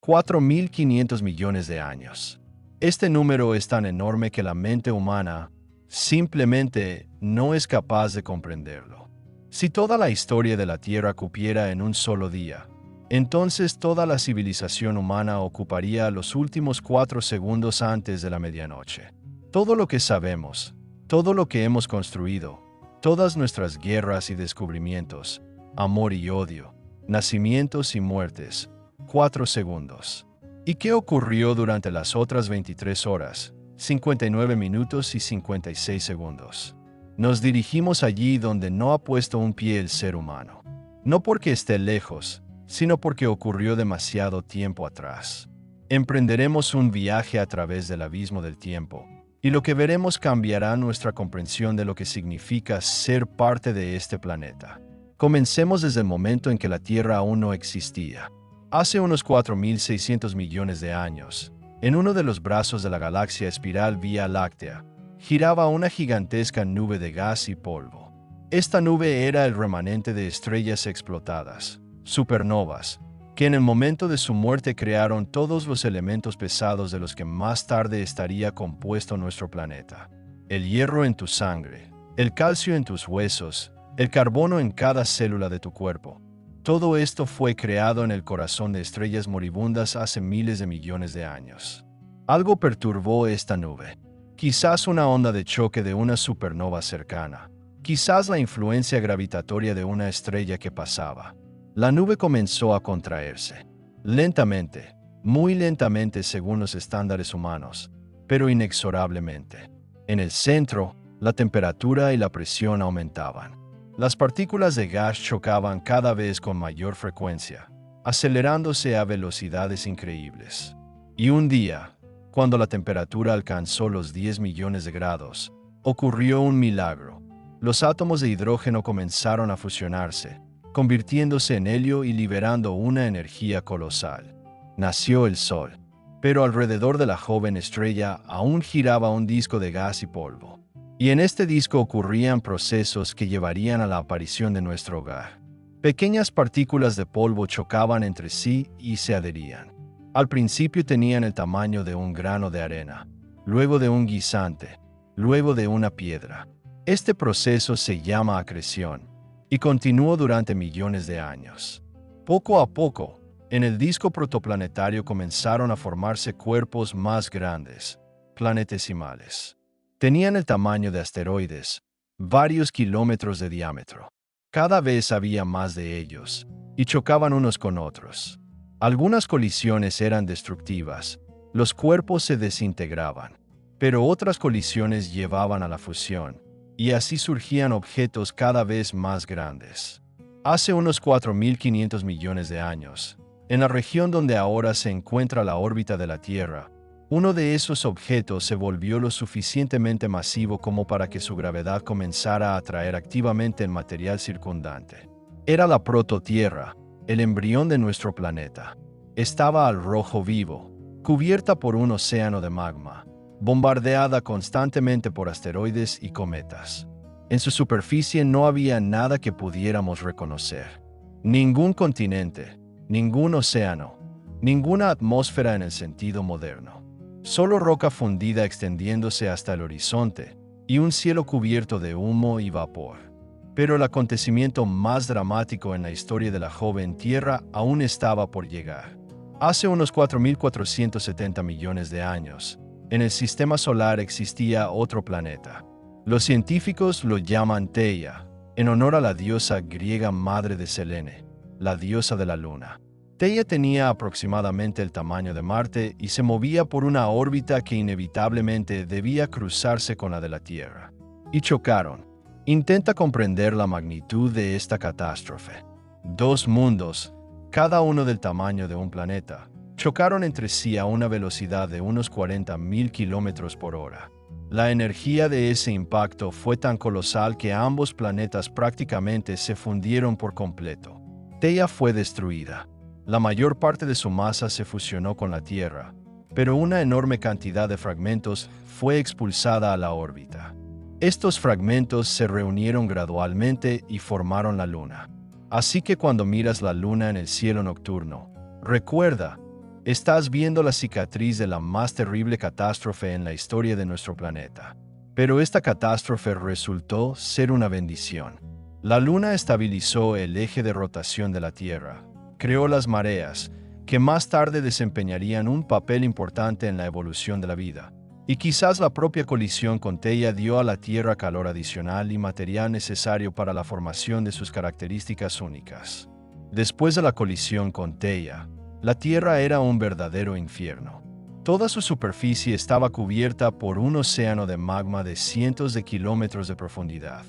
4.500 millones de años. Este número es tan enorme que la mente humana simplemente no es capaz de comprenderlo. Si toda la historia de la Tierra cupiera en un solo día, entonces toda la civilización humana ocuparía los últimos 4 segundos antes de la medianoche. Todo lo que sabemos, todo lo que hemos construido, todas nuestras guerras y descubrimientos, amor y odio, nacimientos y muertes, 4 segundos. ¿Y qué ocurrió durante las otras 23 horas, 59 minutos y 56 segundos? Nos dirigimos allí donde no ha puesto un pie el ser humano. No porque esté lejos, sino porque ocurrió demasiado tiempo atrás. Emprenderemos un viaje a través del abismo del tiempo, y lo que veremos cambiará nuestra comprensión de lo que significa ser parte de este planeta. Comencemos desde el momento en que la Tierra aún no existía. Hace unos 4.600 millones de años, en uno de los brazos de la galaxia espiral Vía Láctea, giraba una gigantesca nube de gas y polvo. Esta nube era el remanente de estrellas explotadas, supernovas, que en el momento de su muerte crearon todos los elementos pesados de los que más tarde estaría compuesto nuestro planeta. El hierro en tu sangre, el calcio en tus huesos, el carbono en cada célula de tu cuerpo. Todo esto fue creado en el corazón de estrellas moribundas hace miles de millones de años. Algo perturbó esta nube. Quizás una onda de choque de una supernova cercana. Quizás la influencia gravitatoria de una estrella que pasaba. La nube comenzó a contraerse. Lentamente, muy lentamente según los estándares humanos, pero inexorablemente. En el centro, la temperatura y la presión aumentaban. Las partículas de gas chocaban cada vez con mayor frecuencia, acelerándose a velocidades increíbles. Y un día, cuando la temperatura alcanzó los 10 millones de grados, ocurrió un milagro. Los átomos de hidrógeno comenzaron a fusionarse, convirtiéndose en helio y liberando una energía colosal. Nació el Sol, pero alrededor de la joven estrella aún giraba un disco de gas y polvo. Y en este disco ocurrían procesos que llevarían a la aparición de nuestro hogar. Pequeñas partículas de polvo chocaban entre sí y se adherían. Al principio tenían el tamaño de un grano de arena, luego de un guisante, luego de una piedra. Este proceso se llama acreción y continuó durante millones de años. Poco a poco, en el disco protoplanetario comenzaron a formarse cuerpos más grandes, planetesimales. Tenían el tamaño de asteroides, varios kilómetros de diámetro. Cada vez había más de ellos, y chocaban unos con otros. Algunas colisiones eran destructivas, los cuerpos se desintegraban, pero otras colisiones llevaban a la fusión, y así surgían objetos cada vez más grandes. Hace unos 4.500 millones de años, en la región donde ahora se encuentra la órbita de la Tierra, uno de esos objetos se volvió lo suficientemente masivo como para que su gravedad comenzara a atraer activamente el material circundante. Era la prototierra, el embrión de nuestro planeta. Estaba al rojo vivo, cubierta por un océano de magma, bombardeada constantemente por asteroides y cometas. En su superficie no había nada que pudiéramos reconocer. Ningún continente, ningún océano, ninguna atmósfera en el sentido moderno. Solo roca fundida extendiéndose hasta el horizonte y un cielo cubierto de humo y vapor. Pero el acontecimiento más dramático en la historia de la joven Tierra aún estaba por llegar. Hace unos 4.470 millones de años, en el sistema solar existía otro planeta. Los científicos lo llaman Theia, en honor a la diosa griega madre de Selene, la diosa de la luna. Theia tenía aproximadamente el tamaño de Marte y se movía por una órbita que inevitablemente debía cruzarse con la de la Tierra. Y chocaron. Intenta comprender la magnitud de esta catástrofe. 2 mundos, cada uno del tamaño de un planeta, chocaron entre sí a una velocidad de unos 40.000 kilómetros por hora. La energía de ese impacto fue tan colosal que ambos planetas prácticamente se fundieron por completo. Theia fue destruida. La mayor parte de su masa se fusionó con la Tierra, pero una enorme cantidad de fragmentos fue expulsada a la órbita. Estos fragmentos se reunieron gradualmente y formaron la Luna. Así que cuando miras la Luna en el cielo nocturno, recuerda, Estás viendo la cicatriz de la más terrible catástrofe en la historia de nuestro planeta. Pero esta catástrofe resultó ser una bendición. La Luna estabilizó el eje de rotación de la Tierra, creó las mareas, que más tarde desempeñarían un papel importante en la evolución de la vida. Y quizás la propia colisión con Theia dio a la Tierra calor adicional y material necesario para la formación de sus características únicas. Después de la colisión con Theia, la Tierra era un verdadero infierno. Toda su superficie estaba cubierta por un océano de magma de cientos de kilómetros de profundidad.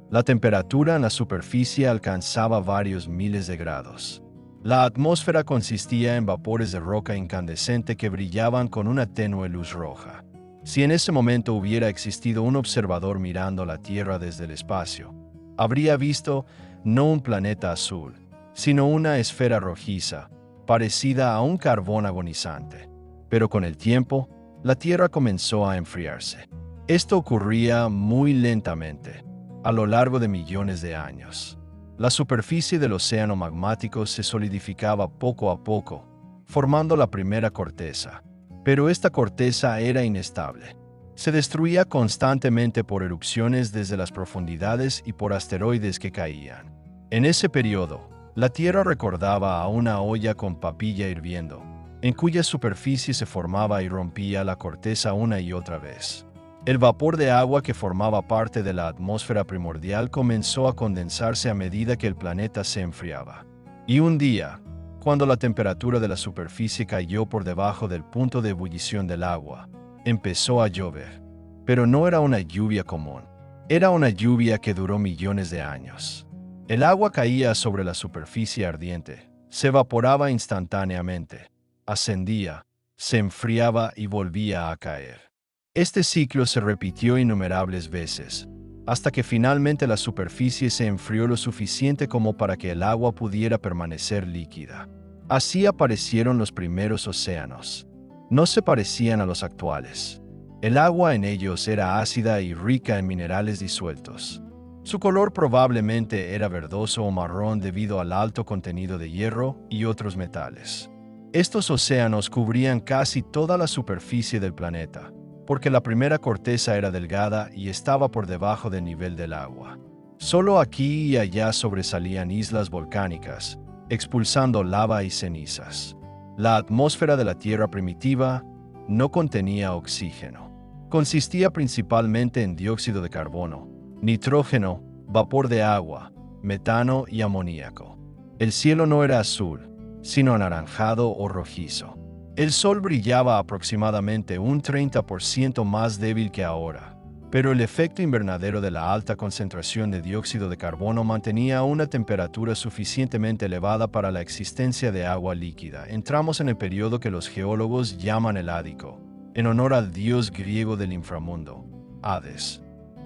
La temperatura en la superficie alcanzaba varios miles de grados. La atmósfera consistía en vapores de roca incandescente que brillaban con una tenue luz roja. Si en ese momento hubiera existido un observador mirando la Tierra desde el espacio, habría visto no un planeta azul, sino una esfera rojiza, parecida a un carbón agonizante. Pero con el tiempo, la Tierra comenzó a enfriarse. Esto ocurría muy lentamente, a lo largo de millones de años. La superficie del océano magmático se solidificaba poco a poco, formando la primera corteza. Pero esta corteza era inestable. Se destruía constantemente por erupciones desde las profundidades y por asteroides que caían. En ese periodo, la Tierra recordaba a una olla con papilla hirviendo, en cuya superficie se formaba y rompía la corteza una y otra vez. El vapor de agua que formaba parte de la atmósfera primordial comenzó a condensarse a medida que el planeta se enfriaba. Y un día, cuando la temperatura de la superficie cayó por debajo del punto de ebullición del agua, empezó a llover. Pero no era una lluvia común. Era una lluvia que duró millones de años. El agua caía sobre la superficie ardiente, se evaporaba instantáneamente, ascendía, se enfriaba y volvía a caer. Este ciclo se repitió innumerables veces, hasta que finalmente la superficie se enfrió lo suficiente como para que el agua pudiera permanecer líquida. Así aparecieron los primeros océanos. No se parecían a los actuales. El agua en ellos era ácida y rica en minerales disueltos. Su color probablemente era verdoso o marrón debido al alto contenido de hierro y otros metales. Estos océanos cubrían casi toda la superficie del planeta, porque la primera corteza era delgada y estaba por debajo del nivel del agua. Solo aquí y allá sobresalían islas volcánicas, expulsando lava y cenizas. La atmósfera de la Tierra primitiva no contenía oxígeno. Consistía principalmente en dióxido de carbono, nitrógeno, vapor de agua, metano y amoníaco. El cielo no era azul, sino anaranjado o rojizo. El sol brillaba aproximadamente un 30% más débil que ahora, pero el efecto invernadero de la alta concentración de dióxido de carbono mantenía una temperatura suficientemente elevada para la existencia de agua líquida. Entramos en el periodo que los geólogos llaman el Ádico, en honor al dios griego del inframundo, Hades.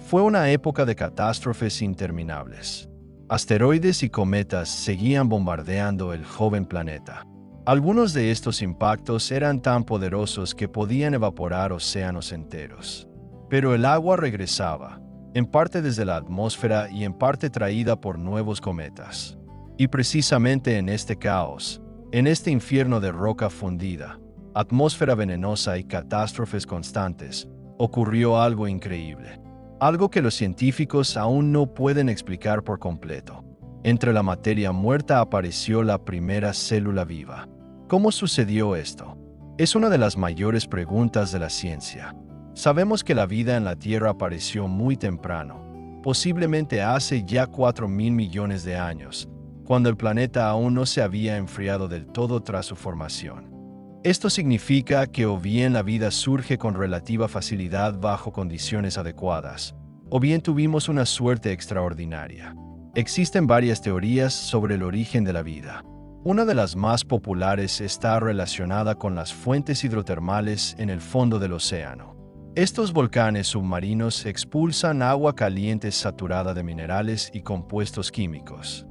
Fue una época de catástrofes interminables. Asteroides y cometas seguían bombardeando el joven planeta. Algunos de estos impactos eran tan poderosos que podían evaporar océanos enteros. Pero el agua regresaba, en parte desde la atmósfera y en parte traída por nuevos cometas. Y precisamente en este caos, en este infierno de roca fundida, atmósfera venenosa y catástrofes constantes, ocurrió algo increíble. Algo que los científicos aún no pueden explicar por completo. Entre la materia muerta apareció la primera célula viva. ¿Cómo sucedió esto? Es una de las mayores preguntas de la ciencia. Sabemos que la vida en la Tierra apareció muy temprano, posiblemente hace ya 4.000 millones de años, cuando el planeta aún no se había enfriado del todo tras su formación. Esto significa que o bien la vida surge con relativa facilidad bajo condiciones adecuadas, o bien tuvimos una suerte extraordinaria. Existen varias teorías sobre el origen de la vida. Una de las más populares está relacionada con las fuentes hidrotermales en el fondo del océano. Estos volcanes submarinos expulsan agua caliente saturada de minerales y compuestos químicos.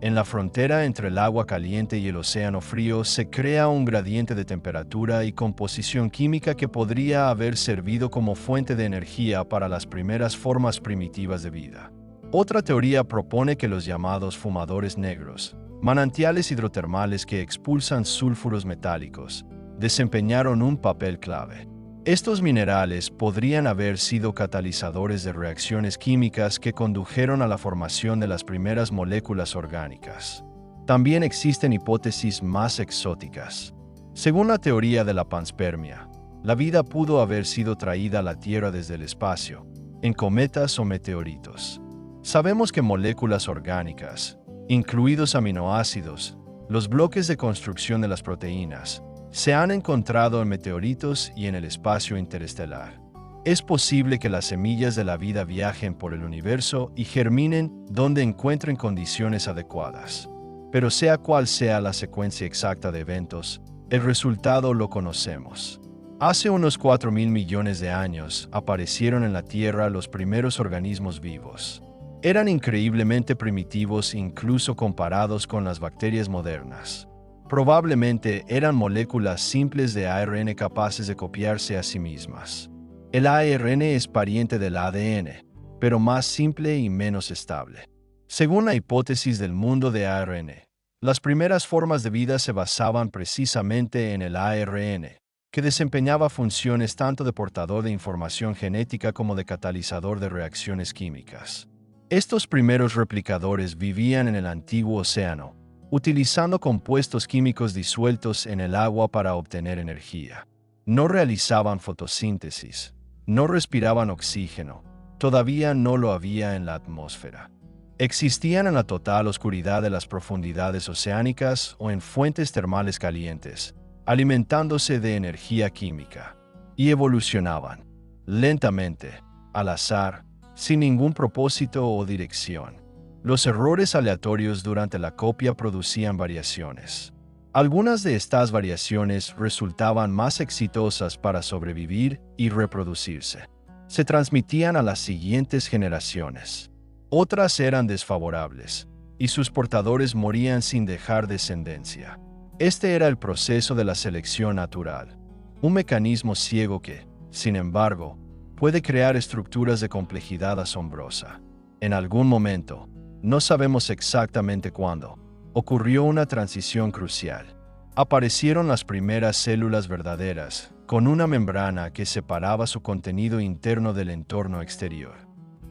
En la frontera entre el agua caliente y el océano frío se crea un gradiente de temperatura y composición química que podría haber servido como fuente de energía para las primeras formas primitivas de vida. Otra teoría propone que los llamados fumadores negros, manantiales hidrotermales que expulsan sulfuros metálicos, desempeñaron un papel clave. Estos minerales podrían haber sido catalizadores de reacciones químicas que condujeron a la formación de las primeras moléculas orgánicas. También existen hipótesis más exóticas. Según la teoría de la panspermia, la vida pudo haber sido traída a la Tierra desde el espacio, en cometas o meteoritos. Sabemos que moléculas orgánicas, incluidos aminoácidos, los bloques de construcción de las proteínas, se han encontrado en meteoritos y en el espacio interestelar. Es posible que las semillas de la vida viajen por el universo y germinen donde encuentren condiciones adecuadas. Pero sea cual sea la secuencia exacta de eventos, el resultado lo conocemos. Hace unos 4.000 millones de años aparecieron en la Tierra los primeros organismos vivos. Eran increíblemente primitivos incluso comparados con las bacterias modernas. Probablemente eran moléculas simples de ARN capaces de copiarse a sí mismas. El ARN es pariente del ADN, pero más simple y menos estable. Según la hipótesis del mundo de ARN, las primeras formas de vida se basaban precisamente en el ARN, que desempeñaba funciones tanto de portador de información genética como de catalizador de reacciones químicas. Estos primeros replicadores vivían en el antiguo océano, utilizando compuestos químicos disueltos en el agua para obtener energía. No realizaban fotosíntesis, no respiraban oxígeno, todavía no lo había en la atmósfera. Existían en la total oscuridad de las profundidades oceánicas o en fuentes termales calientes, alimentándose de energía química, y evolucionaban, lentamente, al azar, sin ningún propósito o dirección. Los errores aleatorios durante la copia producían variaciones. Algunas de estas variaciones resultaban más exitosas para sobrevivir y reproducirse. Se transmitían a las siguientes generaciones. Otras eran desfavorables, y sus portadores morían sin dejar descendencia. Este era el proceso de la selección natural, un mecanismo ciego que, sin embargo, puede crear estructuras de complejidad asombrosa. En algún momento, no sabemos exactamente cuándo, ocurrió una transición crucial. Aparecieron las primeras células verdaderas, con una membrana que separaba su contenido interno del entorno exterior.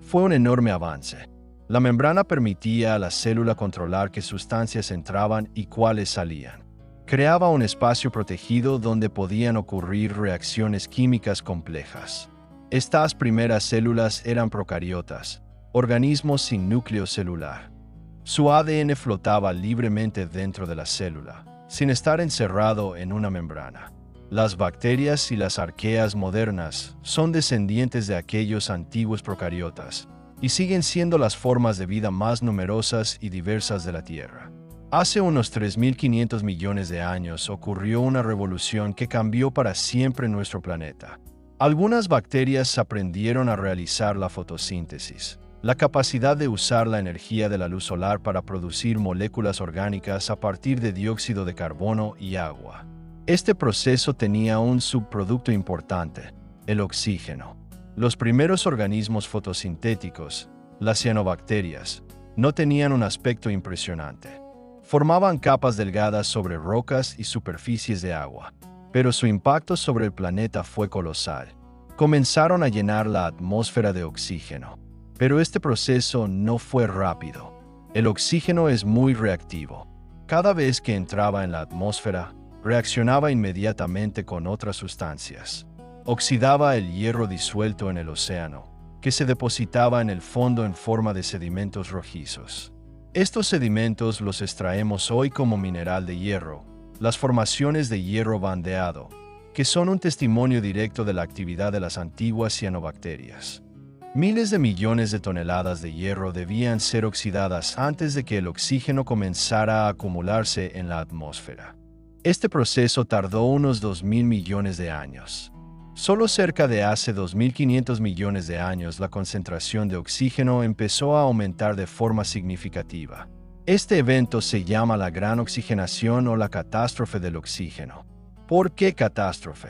Fue un enorme avance. La membrana permitía a la célula controlar qué sustancias entraban y cuáles salían. Creaba un espacio protegido donde podían ocurrir reacciones químicas complejas. Estas primeras células eran procariotas, organismos sin núcleo celular. Su ADN flotaba libremente dentro de la célula, sin estar encerrado en una membrana. Las bacterias y las arqueas modernas son descendientes de aquellos antiguos procariotas y siguen siendo las formas de vida más numerosas y diversas de la Tierra. Hace unos 3.500 millones de años ocurrió una revolución que cambió para siempre nuestro planeta. Algunas bacterias aprendieron a realizar la fotosíntesis, la capacidad de usar la energía de la luz solar para producir moléculas orgánicas a partir de dióxido de carbono y agua. Este proceso tenía un subproducto importante, el oxígeno. Los primeros organismos fotosintéticos, las cianobacterias, no tenían un aspecto impresionante. Formaban capas delgadas sobre rocas y superficies de agua, pero su impacto sobre el planeta fue colosal. Comenzaron a llenar la atmósfera de oxígeno. Pero este proceso no fue rápido. El oxígeno es muy reactivo. Cada vez que entraba en la atmósfera, reaccionaba inmediatamente con otras sustancias. Oxidaba el hierro disuelto en el océano, que se depositaba en el fondo en forma de sedimentos rojizos. Estos sedimentos los extraemos hoy como mineral de hierro, las formaciones de hierro bandeado, que son un testimonio directo de la actividad de las antiguas cianobacterias. Miles de millones de toneladas de hierro debían ser oxidadas antes de que el oxígeno comenzara a acumularse en la atmósfera. Este proceso tardó unos 2.000 millones de años. Solo cerca de hace 2.500 millones de años la concentración de oxígeno empezó a aumentar de forma significativa. Este evento se llama la gran oxigenación o la catástrofe del oxígeno. ¿Por qué catástrofe?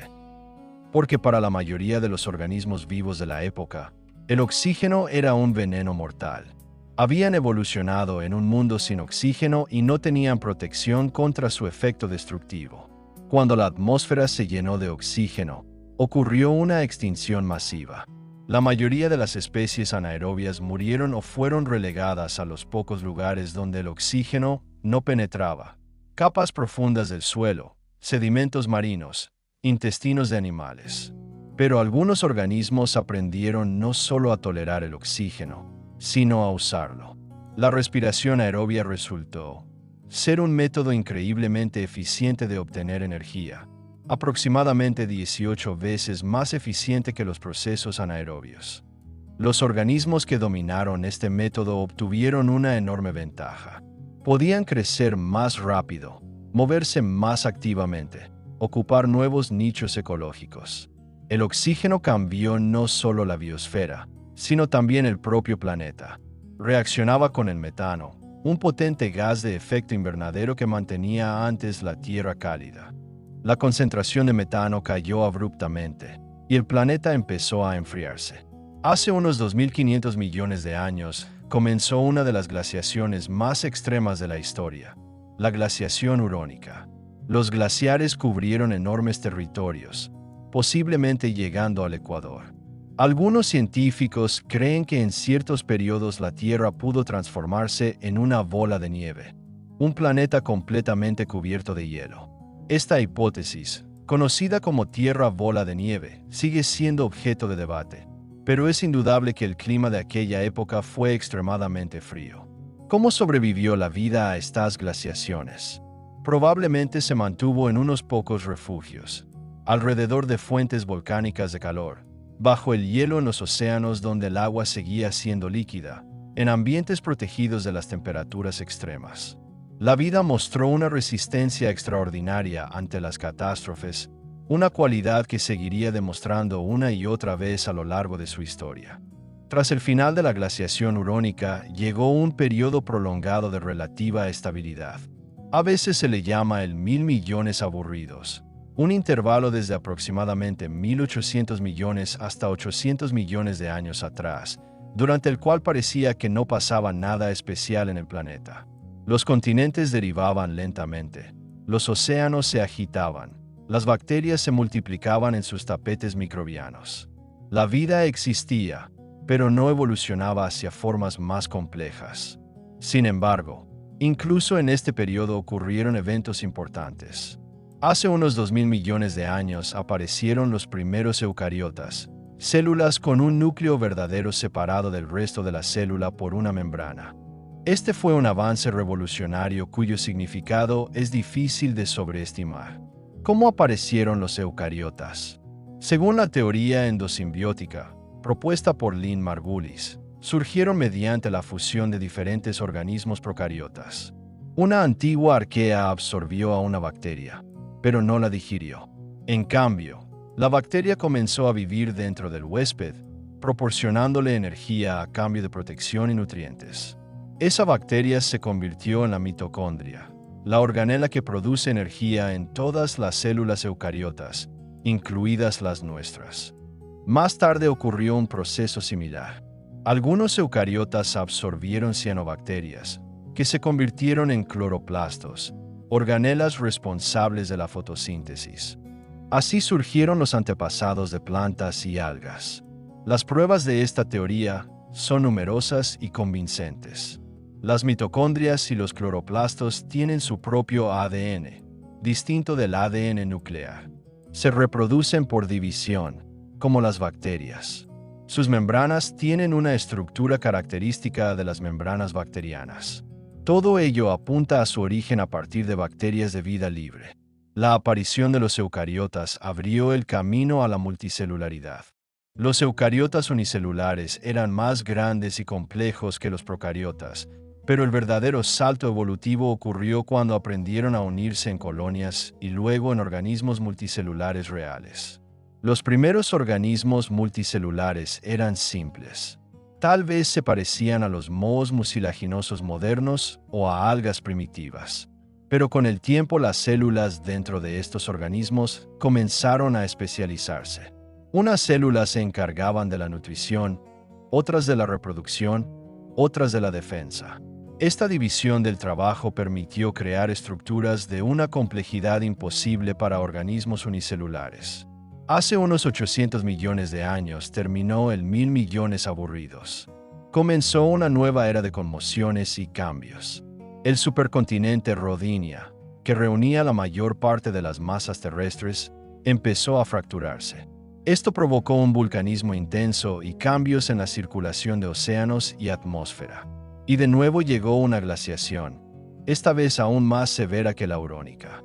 Porque para la mayoría de los organismos vivos de la época, el oxígeno era un veneno mortal. Habían evolucionado en un mundo sin oxígeno y no tenían protección contra su efecto destructivo. Cuando la atmósfera se llenó de oxígeno, ocurrió una extinción masiva. La mayoría de las especies anaerobias murieron o fueron relegadas a los pocos lugares donde el oxígeno no penetraba. Capas profundas del suelo, sedimentos marinos, intestinos de animales. Pero algunos organismos aprendieron no solo a tolerar el oxígeno, sino a usarlo. La respiración aerobia resultó ser un método increíblemente eficiente de obtener energía, aproximadamente 18 veces más eficiente que los procesos anaerobios. Los organismos que dominaron este método obtuvieron una enorme ventaja. Podían crecer más rápido, moverse más activamente, ocupar nuevos nichos ecológicos. El oxígeno cambió no solo la biosfera, sino también el propio planeta. Reaccionaba con el metano, un potente gas de efecto invernadero que mantenía antes la Tierra cálida. La concentración de metano cayó abruptamente, y el planeta empezó a enfriarse. Hace unos 2.500 millones de años, comenzó una de las glaciaciones más extremas de la historia, la glaciación hurónica. Los glaciares cubrieron enormes territorios, posiblemente llegando al Ecuador. Algunos científicos creen que en ciertos periodos la Tierra pudo transformarse en una bola de nieve, un planeta completamente cubierto de hielo. Esta hipótesis, conocida como Tierra bola de nieve, sigue siendo objeto de debate, pero es indudable que el clima de aquella época fue extremadamente frío. ¿Cómo sobrevivió la vida a estas glaciaciones? Probablemente se mantuvo en unos pocos refugios, alrededor de fuentes volcánicas de calor, bajo el hielo en los océanos donde el agua seguía siendo líquida, en ambientes protegidos de las temperaturas extremas. La vida mostró una resistencia extraordinaria ante las catástrofes, una cualidad que seguiría demostrando una y otra vez a lo largo de su historia. Tras el final de la glaciación hurónica, llegó un periodo prolongado de relativa estabilidad. A veces se le llama el 1000 millones aburridos, un intervalo desde aproximadamente 1800 millones hasta 800 millones de años atrás, durante el cual parecía que no pasaba nada especial en el planeta. Los continentes derivaban lentamente, los océanos se agitaban, las bacterias se multiplicaban en sus tapetes microbianos. La vida existía, pero no evolucionaba hacia formas más complejas. Sin embargo, incluso en este periodo ocurrieron eventos importantes. Hace unos 2000 millones de años aparecieron los primeros eucariotas, células con un núcleo verdadero separado del resto de la célula por una membrana. Este fue un avance revolucionario cuyo significado es difícil de sobreestimar. ¿Cómo aparecieron los eucariotas? Según la teoría endosimbiótica, propuesta por Lynn Margulis, surgieron mediante la fusión de diferentes organismos procariotas. Una antigua arquea absorbió a una bacteria, pero no la digirió. En cambio, la bacteria comenzó a vivir dentro del huésped, proporcionándole energía a cambio de protección y nutrientes. Esa bacteria se convirtió en la mitocondria, la organela que produce energía en todas las células eucariotas, incluidas las nuestras. Más tarde ocurrió un proceso similar. Algunos eucariotas absorbieron cianobacterias, que se convirtieron en cloroplastos, organelas responsables de la fotosíntesis. Así surgieron los antepasados de plantas y algas. Las pruebas de esta teoría son numerosas y convincentes. Las mitocondrias y los cloroplastos tienen su propio ADN, distinto del ADN nuclear. Se reproducen por división, como las bacterias. Sus membranas tienen una estructura característica de las membranas bacterianas. Todo ello apunta a su origen a partir de bacterias de vida libre. La aparición de los eucariotas abrió el camino a la multicelularidad. Los eucariotas unicelulares eran más grandes y complejos que los procariotas, pero el verdadero salto evolutivo ocurrió cuando aprendieron a unirse en colonias y luego en organismos multicelulares reales. Los primeros organismos multicelulares eran simples. Tal vez se parecían a los mohos mucilaginosos modernos o a algas primitivas. Pero con el tiempo las células dentro de estos organismos comenzaron a especializarse. Unas células se encargaban de la nutrición, otras de la reproducción, otras de la defensa. Esta división del trabajo permitió crear estructuras de una complejidad imposible para organismos unicelulares. Hace unos 800 millones de años terminó el 1000 millones aburridos. Comenzó una nueva era de conmociones y cambios. El supercontinente Rodinia, que reunía la mayor parte de las masas terrestres, empezó a fracturarse. Esto provocó un vulcanismo intenso y cambios en la circulación de océanos y atmósfera. Y de nuevo llegó una glaciación, esta vez aún más severa que la Aurónica.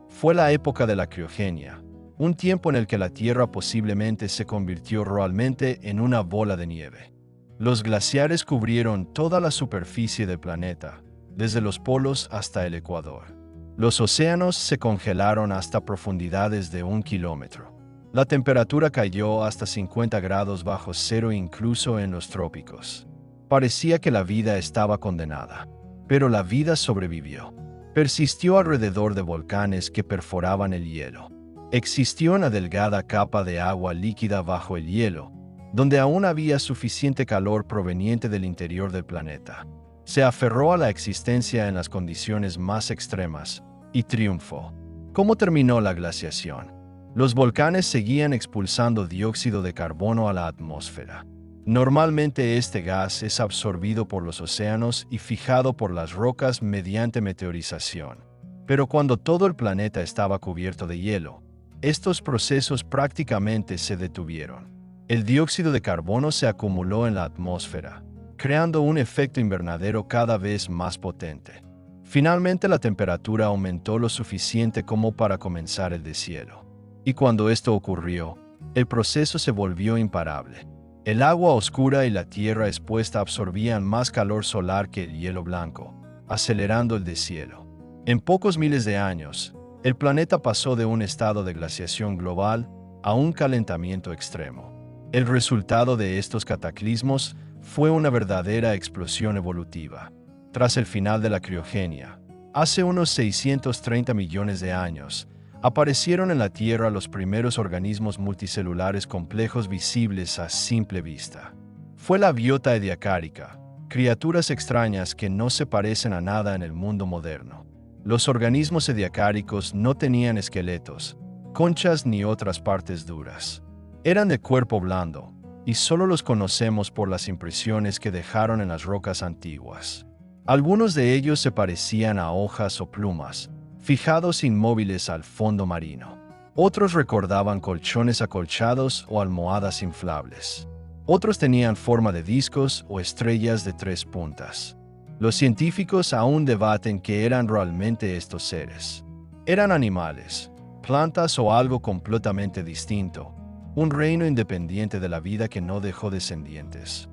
Fue la época de la criogenia, un tiempo en el que la Tierra posiblemente se convirtió realmente en una bola de nieve. Los glaciares cubrieron toda la superficie del planeta, desde los polos hasta el Ecuador. Los océanos se congelaron hasta profundidades de 1 kilómetro. La temperatura cayó hasta 50 grados bajo cero incluso en los trópicos. Parecía que la vida estaba condenada, pero la vida sobrevivió. Persistió alrededor de volcanes que perforaban el hielo. Existió una delgada capa de agua líquida bajo el hielo, donde aún había suficiente calor proveniente del interior del planeta. Se aferró a la existencia en las condiciones más extremas y triunfó. ¿Cómo terminó la glaciación? Los volcanes seguían expulsando dióxido de carbono a la atmósfera. Normalmente este gas es absorbido por los océanos y fijado por las rocas mediante meteorización. Pero cuando todo el planeta estaba cubierto de hielo, estos procesos prácticamente se detuvieron. El dióxido de carbono se acumuló en la atmósfera, creando un efecto invernadero cada vez más potente. Finalmente la temperatura aumentó lo suficiente como para comenzar el deshielo. Y cuando esto ocurrió, el proceso se volvió imparable. El agua oscura y la tierra expuesta absorbían más calor solar que el hielo blanco, acelerando el deshielo. En pocos miles de años, el planeta pasó de un estado de glaciación global a un calentamiento extremo. El resultado de estos cataclismos fue una verdadera explosión evolutiva. Tras el final de la criogenia, hace unos 630 millones de años, aparecieron en la Tierra los primeros organismos multicelulares complejos visibles a simple vista. Fue la biota ediacárica, criaturas extrañas que no se parecen a nada en el mundo moderno. Los organismos ediacáricos no tenían esqueletos, conchas ni otras partes duras. Eran de cuerpo blando, y solo los conocemos por las impresiones que dejaron en las rocas antiguas. Algunos de ellos se parecían a hojas o plumas, fijados inmóviles al fondo marino. Otros recordaban colchones acolchados o almohadas inflables. Otros tenían forma de discos o estrellas de 3 puntas. Los científicos aún debaten qué eran realmente estos seres. Eran animales, plantas o algo completamente distinto, un reino independiente de la vida que no dejó descendientes.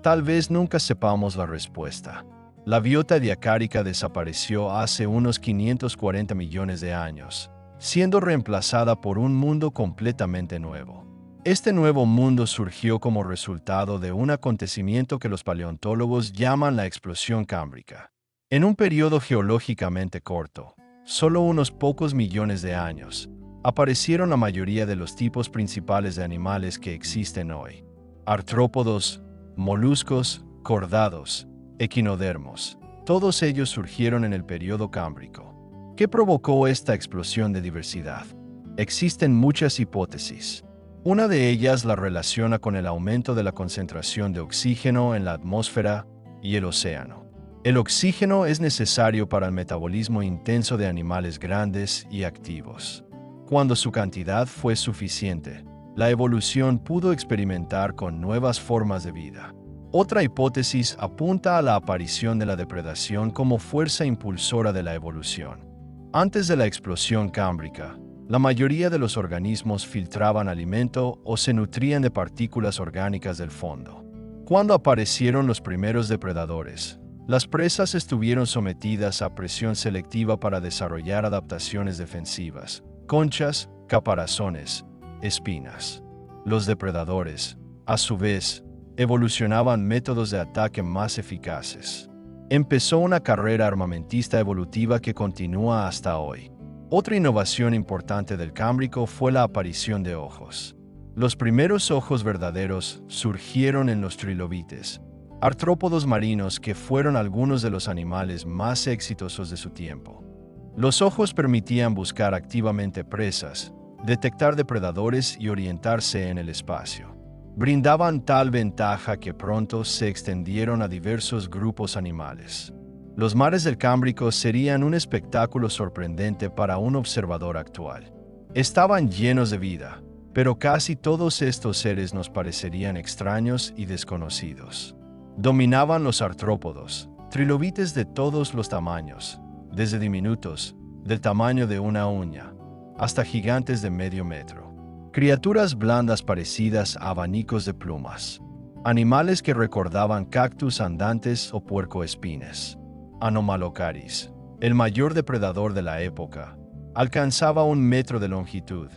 Tal vez nunca sepamos la respuesta. La biota ediacárica desapareció hace unos 540 millones de años, siendo reemplazada por un mundo completamente nuevo. Este nuevo mundo surgió como resultado de un acontecimiento que los paleontólogos llaman la explosión cámbrica. En un periodo geológicamente corto, solo unos pocos millones de años, aparecieron la mayoría de los tipos principales de animales que existen hoy: artrópodos, moluscos, cordados, equinodermos. Todos ellos surgieron en el periodo cámbrico. ¿Qué provocó esta explosión de diversidad? Existen muchas hipótesis. Una de ellas la relaciona con el aumento de la concentración de oxígeno en la atmósfera y el océano. El oxígeno es necesario para el metabolismo intenso de animales grandes y activos. Cuando su cantidad fue suficiente, la evolución pudo experimentar con nuevas formas de vida. Otra hipótesis apunta a la aparición de la depredación como fuerza impulsora de la evolución. Antes de la explosión cámbrica, la mayoría de los organismos filtraban alimento o se nutrían de partículas orgánicas del fondo. Cuando aparecieron los primeros depredadores, las presas estuvieron sometidas a presión selectiva para desarrollar adaptaciones defensivas: conchas, caparazones, espinas. Los depredadores, a su vez, evolucionaban métodos de ataque más eficaces. Empezó una carrera armamentista evolutiva que continúa hasta hoy. Otra innovación importante del Cámbrico fue la aparición de ojos. Los primeros ojos verdaderos surgieron en los trilobites, artrópodos marinos que fueron algunos de los animales más exitosos de su tiempo. Los ojos permitían buscar activamente presas, detectar depredadores y orientarse en el espacio. Brindaban tal ventaja que pronto se extendieron a diversos grupos animales. Los mares del Cámbrico serían un espectáculo sorprendente para un observador actual. Estaban llenos de vida, pero casi todos estos seres nos parecerían extraños y desconocidos. Dominaban los artrópodos, trilobites de todos los tamaños, desde diminutos, del tamaño de una uña, hasta gigantes de medio metro. Criaturas blandas parecidas a abanicos de plumas. Animales que recordaban cactus andantes o puercoespines. Anomalocaris, el mayor depredador de la época, alcanzaba 1 metro de longitud,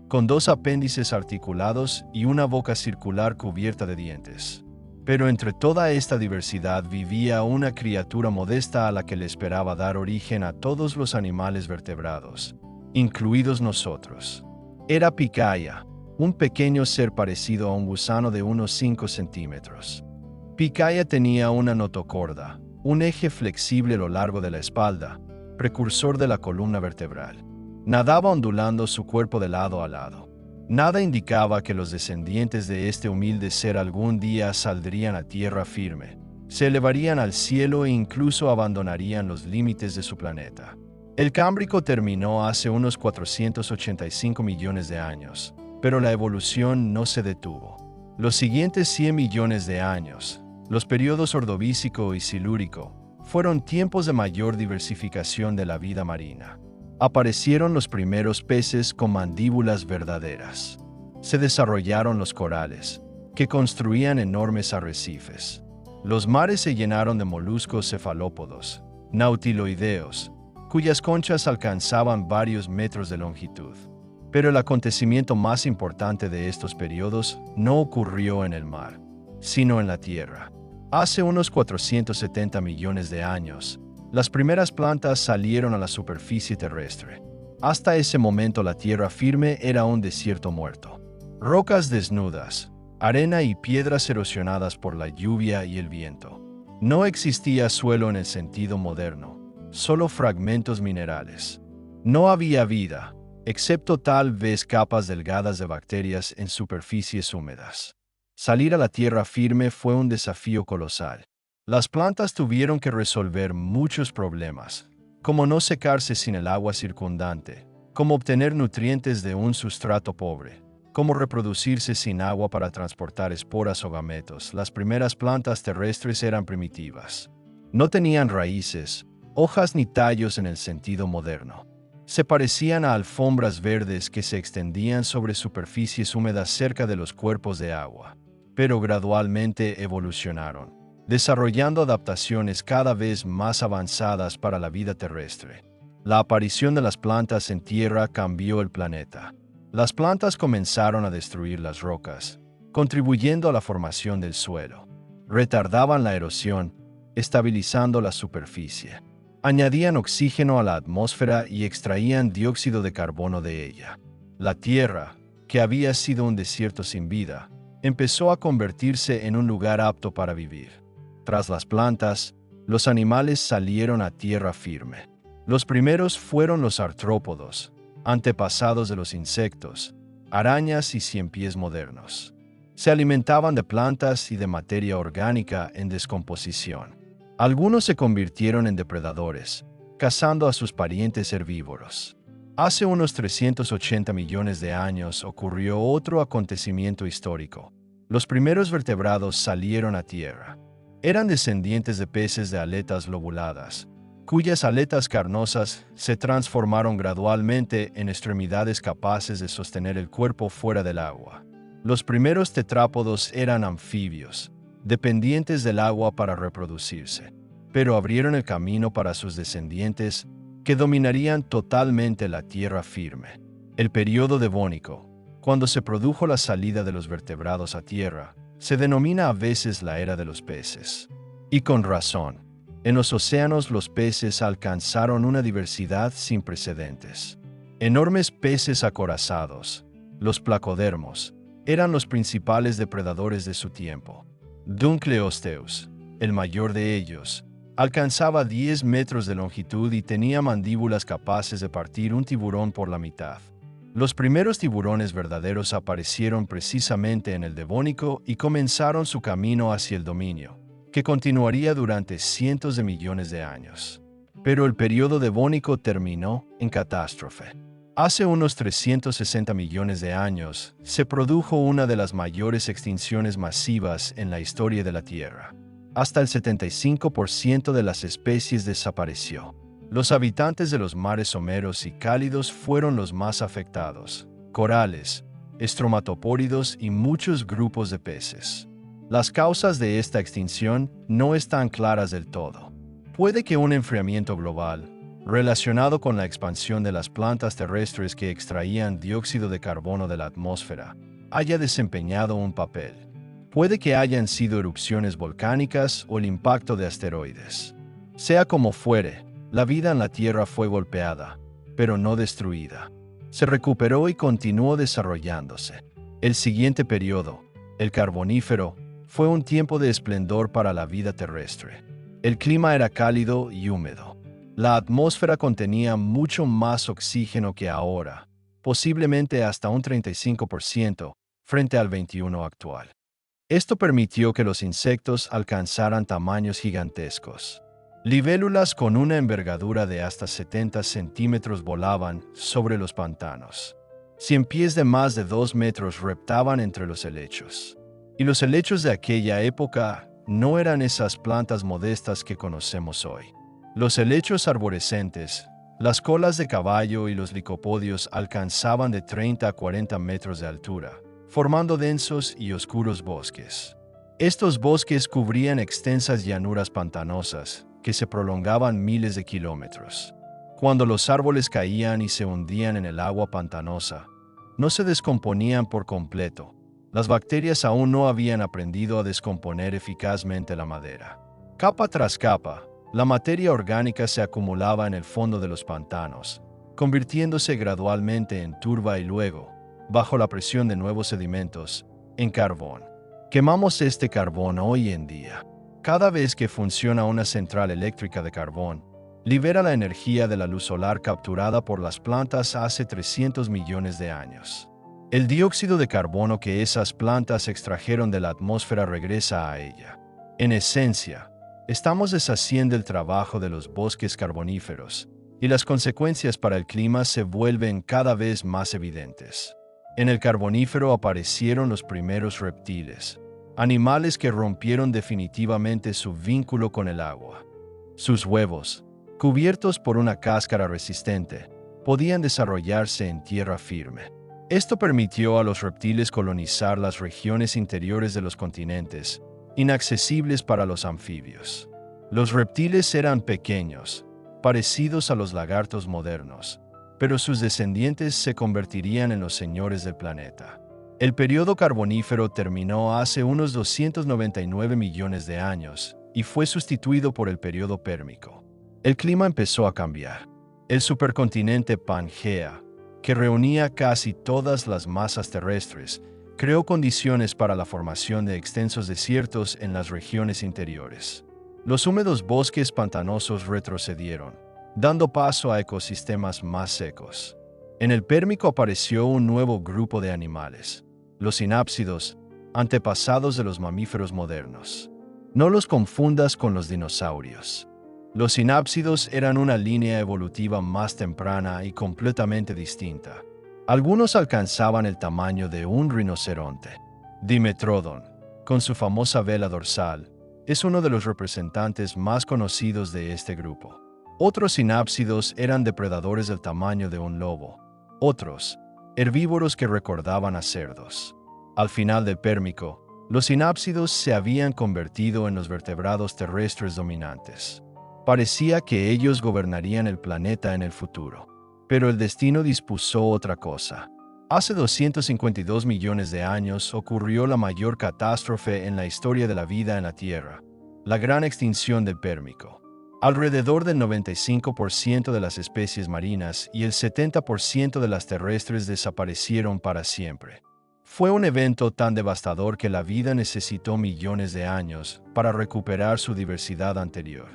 con 2 apéndices articulados y una boca circular cubierta de dientes. Pero entre toda esta diversidad vivía una criatura modesta a la que le esperaba dar origen a todos los animales vertebrados, incluidos nosotros. Era Picaya, un pequeño ser parecido a un gusano de unos 5 centímetros. Picaya tenía una notocorda, un eje flexible a lo largo de la espalda, precursor de la columna vertebral. Nadaba ondulando su cuerpo de lado a lado. Nada indicaba que los descendientes de este humilde ser algún día saldrían a tierra firme, se elevarían al cielo e incluso abandonarían los límites de su planeta. El Cámbrico terminó hace unos 485 millones de años, pero la evolución no se detuvo. Los siguientes 100 millones de años, los periodos Ordovícico y Silúrico, fueron tiempos de mayor diversificación de la vida marina. Aparecieron los primeros peces con mandíbulas verdaderas. Se desarrollaron los corales, que construían enormes arrecifes. Los mares se llenaron de moluscos cefalópodos, nautiloideos, cuyas conchas alcanzaban varios metros de longitud. Pero el acontecimiento más importante de estos periodos no ocurrió en el mar, sino en la tierra. Hace unos 470 millones de años, las primeras plantas salieron a la superficie terrestre. Hasta ese momento la tierra firme era un desierto muerto. Rocas desnudas, arena y piedras erosionadas por la lluvia y el viento. No existía suelo en el sentido moderno, solo fragmentos minerales. No había vida, excepto tal vez capas delgadas de bacterias en superficies húmedas. Salir a la tierra firme fue un desafío colosal. Las plantas tuvieron que resolver muchos problemas, como no secarse sin el agua circundante, como obtener nutrientes de un sustrato pobre, como reproducirse sin agua para transportar esporas o gametos. Las primeras plantas terrestres eran primitivas. No tenían raíces, hojas ni tallos en el sentido moderno. Se parecían a alfombras verdes que se extendían sobre superficies húmedas cerca de los cuerpos de agua, pero gradualmente evolucionaron, desarrollando adaptaciones cada vez más avanzadas para la vida terrestre. La aparición de las plantas en tierra cambió el planeta. Las plantas comenzaron a destruir las rocas, contribuyendo a la formación del suelo. Retardaban la erosión, estabilizando la superficie. Añadían oxígeno a la atmósfera y extraían dióxido de carbono de ella. La Tierra, que había sido un desierto sin vida, empezó a convertirse en un lugar apto para vivir. Tras las plantas, los animales salieron a tierra firme. Los primeros fueron los artrópodos, antepasados de los insectos, arañas y ciempiés modernos. Se alimentaban de plantas y de materia orgánica en descomposición. Algunos se convirtieron en depredadores, cazando a sus parientes herbívoros. Hace unos 380 millones de años ocurrió otro acontecimiento histórico. Los primeros vertebrados salieron a tierra. Eran descendientes de peces de aletas lobuladas, cuyas aletas carnosas se transformaron gradualmente en extremidades capaces de sostener el cuerpo fuera del agua. Los primeros tetrápodos eran anfibios, dependientes del agua para reproducirse, pero abrieron el camino para sus descendientes que dominarían totalmente la tierra firme. El período devónico, cuando se produjo la salida de los vertebrados a tierra, se denomina a veces la era de los peces. Y con razón, en los océanos los peces alcanzaron una diversidad sin precedentes. Enormes peces acorazados, los placodermos, eran los principales depredadores de su tiempo. Dunkleosteus, El mayor de ellos alcanzaba 10 metros de longitud y tenía mandíbulas capaces de partir un tiburón por la mitad. Los primeros tiburones verdaderos aparecieron precisamente en el Devónico y comenzaron su camino hacia el dominio, que continuaría durante cientos de millones de años. Pero el periodo Devónico terminó en catástrofe. Hace unos 360 millones de años, se produjo una de las mayores extinciones masivas en la historia de la Tierra. Hasta el 75% de las especies desapareció. Los habitantes de los mares someros y cálidos fueron los más afectados: corales, estromatopóridos y muchos grupos de peces. Las causas de esta extinción no están claras del todo. Puede que un enfriamiento global, relacionado con la expansión de las plantas terrestres que extraían dióxido de carbono de la atmósfera, haya desempeñado un papel. Puede que hayan sido erupciones volcánicas o el impacto de asteroides. Sea como fuere, la vida en la Tierra fue golpeada, pero no destruida. Se recuperó y continuó desarrollándose. El siguiente periodo, el Carbonífero, fue un tiempo de esplendor para la vida terrestre. El clima era cálido y húmedo. La atmósfera contenía mucho más oxígeno que ahora, posiblemente hasta un 35% frente al 21% actual. Esto permitió que los insectos alcanzaran tamaños gigantescos. Libélulas con una envergadura de hasta 70 centímetros volaban sobre los pantanos. 100 pies de más de 2 metros reptaban entre los helechos. Y los helechos de aquella época no eran esas plantas modestas que conocemos hoy. Los helechos arborescentes, las colas de caballo y los licopodios alcanzaban de 30 a 40 metros de altura, formando densos y oscuros bosques. Estos bosques cubrían extensas llanuras pantanosas que se prolongaban miles de kilómetros. Cuando los árboles caían y se hundían en el agua pantanosa, no se descomponían por completo. Las bacterias aún no habían aprendido a descomponer eficazmente la madera. Capa tras capa, la materia orgánica se acumulaba en el fondo de los pantanos, convirtiéndose gradualmente en turba y luego, bajo la presión de nuevos sedimentos, en carbón. Quemamos este carbón hoy en día. Cada vez que funciona una central eléctrica de carbón, libera la energía de la luz solar capturada por las plantas hace 300 millones de años. El dióxido de carbono que esas plantas extrajeron de la atmósfera regresa a ella. En esencia, estamos deshaciendo el trabajo de los bosques carboníferos, y las consecuencias para el clima se vuelven cada vez más evidentes. En el Carbonífero aparecieron los primeros reptiles, animales que rompieron definitivamente su vínculo con el agua. Sus huevos, cubiertos por una cáscara resistente, podían desarrollarse en tierra firme. Esto permitió a los reptiles colonizar las regiones interiores de los continentes, inaccesibles para los anfibios. Los reptiles eran pequeños, parecidos a los lagartos modernos, pero sus descendientes se convertirían en los señores del planeta. El periodo carbonífero terminó hace unos 299 millones de años y fue sustituido por el periodo pérmico. El clima empezó a cambiar. El supercontinente Pangea, que reunía casi todas las masas terrestres, creó condiciones para la formación de extensos desiertos en las regiones interiores. Los húmedos bosques pantanosos retrocedieron, dando paso a ecosistemas más secos. En el Pérmico apareció un nuevo grupo de animales, los sinápsidos, antepasados de los mamíferos modernos. No los confundas con los dinosaurios. Los sinápsidos eran una línea evolutiva más temprana y completamente distinta. Algunos alcanzaban el tamaño de un rinoceronte. Dimetrodon, con su famosa vela dorsal, es uno de los representantes más conocidos de este grupo. Otros sinápsidos eran depredadores del tamaño de un lobo. Otros, herbívoros que recordaban a cerdos. Al final del Pérmico, los sinápsidos se habían convertido en los vertebrados terrestres dominantes. Parecía que ellos gobernarían el planeta en el futuro. Pero el destino dispuso otra cosa. Hace 252 millones de años ocurrió la mayor catástrofe en la historia de la vida en la Tierra, la gran extinción del Pérmico. Alrededor del 95% de las especies marinas y el 70% de las terrestres desaparecieron para siempre. Fue un evento tan devastador que la vida necesitó millones de años para recuperar su diversidad anterior.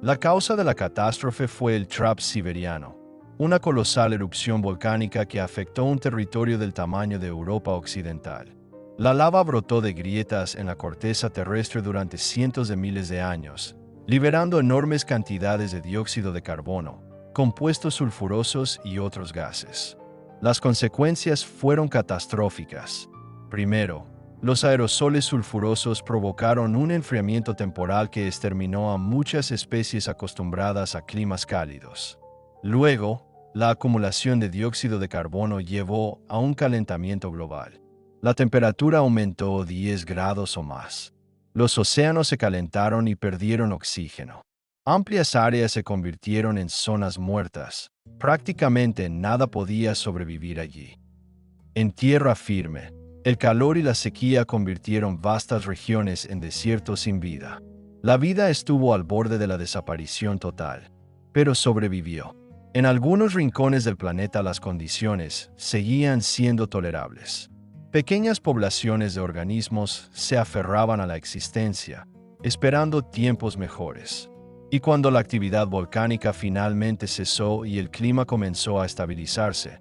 La causa de la catástrofe fue el Trap siberiano, una colosal erupción volcánica que afectó un territorio del tamaño de Europa occidental. La lava brotó de grietas en la corteza terrestre durante cientos de miles de años, liberando enormes cantidades de dióxido de carbono, compuestos sulfurosos y otros gases. Las consecuencias fueron catastróficas. Primero, los aerosoles sulfurosos provocaron un enfriamiento temporal que exterminó a muchas especies acostumbradas a climas cálidos. Luego, la acumulación de dióxido de carbono llevó a un calentamiento global. La temperatura aumentó 10 grados o más. Los océanos se calentaron y perdieron oxígeno. Amplias áreas se convirtieron en zonas muertas. Prácticamente nada podía sobrevivir allí. En tierra firme, el calor y la sequía convirtieron vastas regiones en desiertos sin vida. La vida estuvo al borde de la desaparición total, pero sobrevivió. En algunos rincones del planeta las condiciones seguían siendo tolerables. Pequeñas poblaciones de organismos se aferraban a la existencia, esperando tiempos mejores. Y cuando la actividad volcánica finalmente cesó y el clima comenzó a estabilizarse,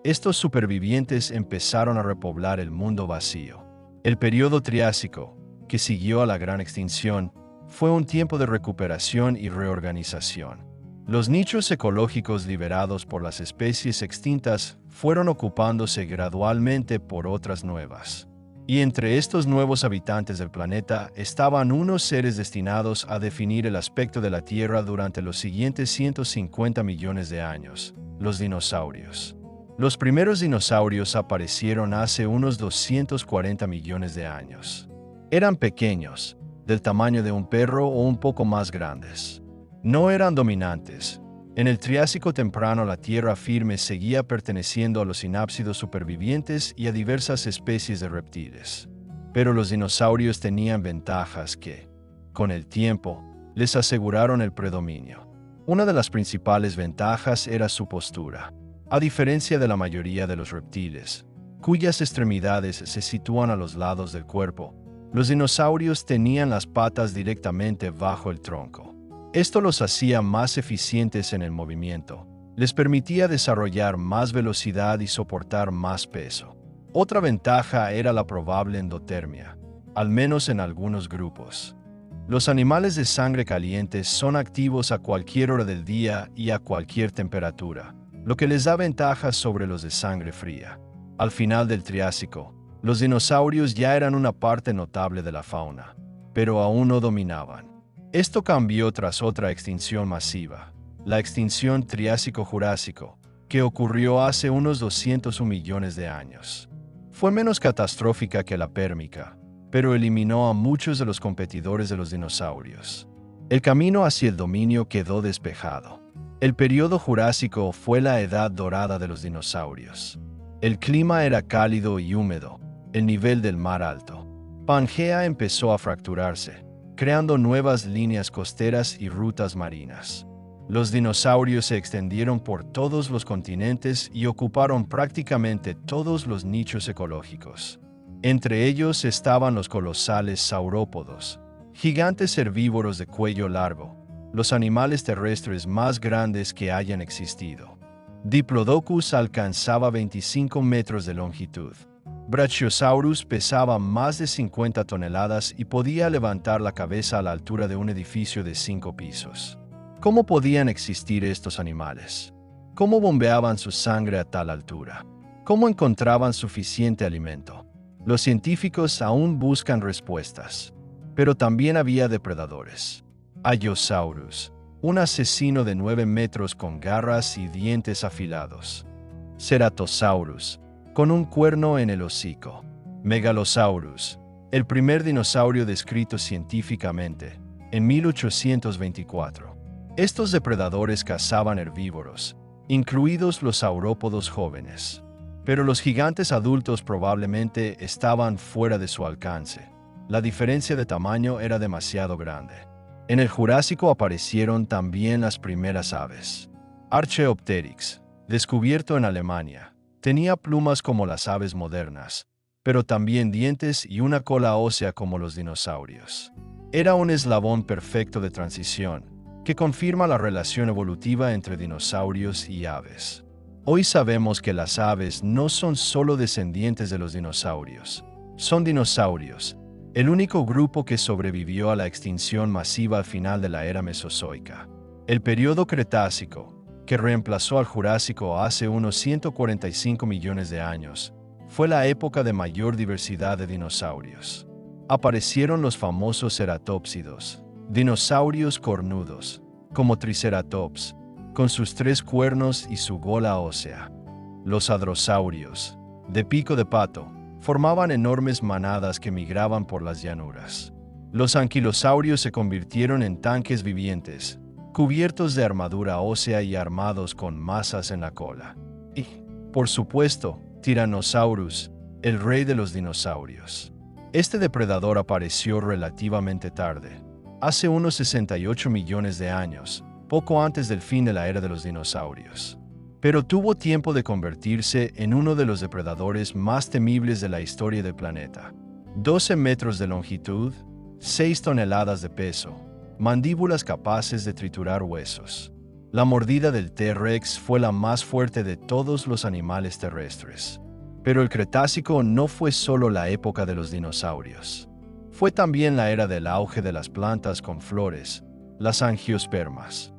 estos supervivientes empezaron a repoblar el mundo vacío. El período Triásico, que siguió a la gran extinción, fue un tiempo de recuperación y reorganización. Los nichos ecológicos liberados por las especies extintas fueron ocupándose gradualmente por otras nuevas. Y entre estos nuevos habitantes del planeta estaban unos seres destinados a definir el aspecto de la Tierra durante los siguientes 150 millones de años: los dinosaurios. Los primeros dinosaurios aparecieron hace unos 240 millones de años. Eran pequeños, del tamaño de un perro o un poco más grandes. No eran dominantes. En el Triásico temprano la tierra firme seguía perteneciendo a los sinápsidos supervivientes y a diversas especies de reptiles. Pero los dinosaurios tenían ventajas que, con el tiempo, les aseguraron el predominio. Una de las principales ventajas era su postura. A diferencia de la mayoría de los reptiles, cuyas extremidades se sitúan a los lados del cuerpo, los dinosaurios tenían las patas directamente bajo el tronco. Esto los hacía más eficientes en el movimiento, les permitía desarrollar más velocidad y soportar más peso. Otra ventaja era la probable endotermia, al menos en algunos grupos. Los animales de sangre caliente son activos a cualquier hora del día y a cualquier temperatura, lo que les da ventajas sobre los de sangre fría. Al final del Triásico, los dinosaurios ya eran una parte notable de la fauna, pero aún no dominaban. Esto cambió tras otra extinción masiva, la extinción Triásico-Jurásico, que ocurrió hace unos 201 millones de años. Fue menos catastrófica que la pérmica, pero eliminó a muchos de los competidores de los dinosaurios. El camino hacia el dominio quedó despejado. El período Jurásico fue la edad dorada de los dinosaurios. El clima era cálido y húmedo, el nivel del mar alto. Pangea empezó a fracturarse, creando nuevas líneas costeras y rutas marinas. Los dinosaurios se extendieron por todos los continentes y ocuparon prácticamente todos los nichos ecológicos. Entre ellos estaban los colosales saurópodos, gigantes herbívoros de cuello largo, los animales terrestres más grandes que hayan existido. Diplodocus alcanzaba 25 metros de longitud. Brachiosaurus pesaba más de 50 toneladas y podía levantar la cabeza a la altura de un edificio de 5 pisos. ¿Cómo podían existir estos animales? ¿Cómo bombeaban su sangre a tal altura? ¿Cómo encontraban suficiente alimento? Los científicos aún buscan respuestas. Pero también había depredadores. Allosaurus, un asesino de 9 metros con garras y dientes afilados. Ceratosaurus, con un cuerno en el hocico. Megalosaurus, el primer dinosaurio descrito científicamente, en 1824. Estos depredadores cazaban herbívoros, incluidos los saurópodos jóvenes. Pero los gigantes adultos probablemente estaban fuera de su alcance. La diferencia de tamaño era demasiado grande. En el Jurásico aparecieron también las primeras aves. Archaeopteryx, descubierto en Alemania, tenía plumas como las aves modernas, pero también dientes y una cola ósea como los dinosaurios. Era un eslabón perfecto de transición, que confirma la relación evolutiva entre dinosaurios y aves. Hoy sabemos que las aves no son solo descendientes de los dinosaurios, son dinosaurios, el único grupo que sobrevivió a la extinción masiva al final de la era Mesozoica. El periodo Cretácico, que reemplazó al Jurásico hace unos 145 millones de años, fue la época de mayor diversidad de dinosaurios. Aparecieron los famosos ceratópsidos, dinosaurios cornudos, como Triceratops, con sus 3 cuernos y su gola ósea. Los hadrosaurios, de pico de pato, formaban enormes manadas que migraban por las llanuras. Los anquilosaurios se convirtieron en tanques vivientes, cubiertos de armadura ósea y armados con masas en la cola. Y, por supuesto, Tyrannosaurus, el rey de los dinosaurios. Este depredador apareció relativamente tarde, hace unos 68 millones de años, poco antes del fin de la era de los dinosaurios. Pero tuvo tiempo de convertirse en uno de los depredadores más temibles de la historia del planeta. 12 metros de longitud, 6 toneladas de peso, mandíbulas capaces de triturar huesos. La mordida del T-Rex fue la más fuerte de todos los animales terrestres. Pero el Cretácico no fue solo la época de los dinosaurios. Fue también la era del auge de las plantas con flores, las angiospermas.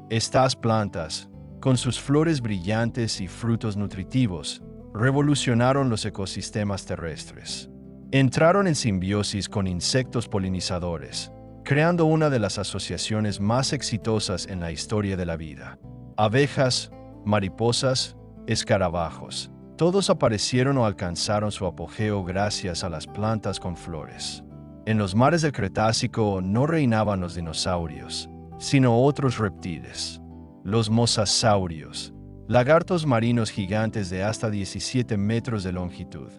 Estas plantas, con sus flores brillantes y frutos nutritivos, revolucionaron los ecosistemas terrestres. Entraron en simbiosis con insectos polinizadores, creando una de las asociaciones más exitosas en la historia de la vida. Abejas, mariposas, escarabajos, todos aparecieron o alcanzaron su apogeo gracias a las plantas con flores. En los mares del Cretácico no reinaban los dinosaurios, sino otros reptiles. Los mosasaurios, lagartos marinos gigantes de hasta 17 metros de longitud.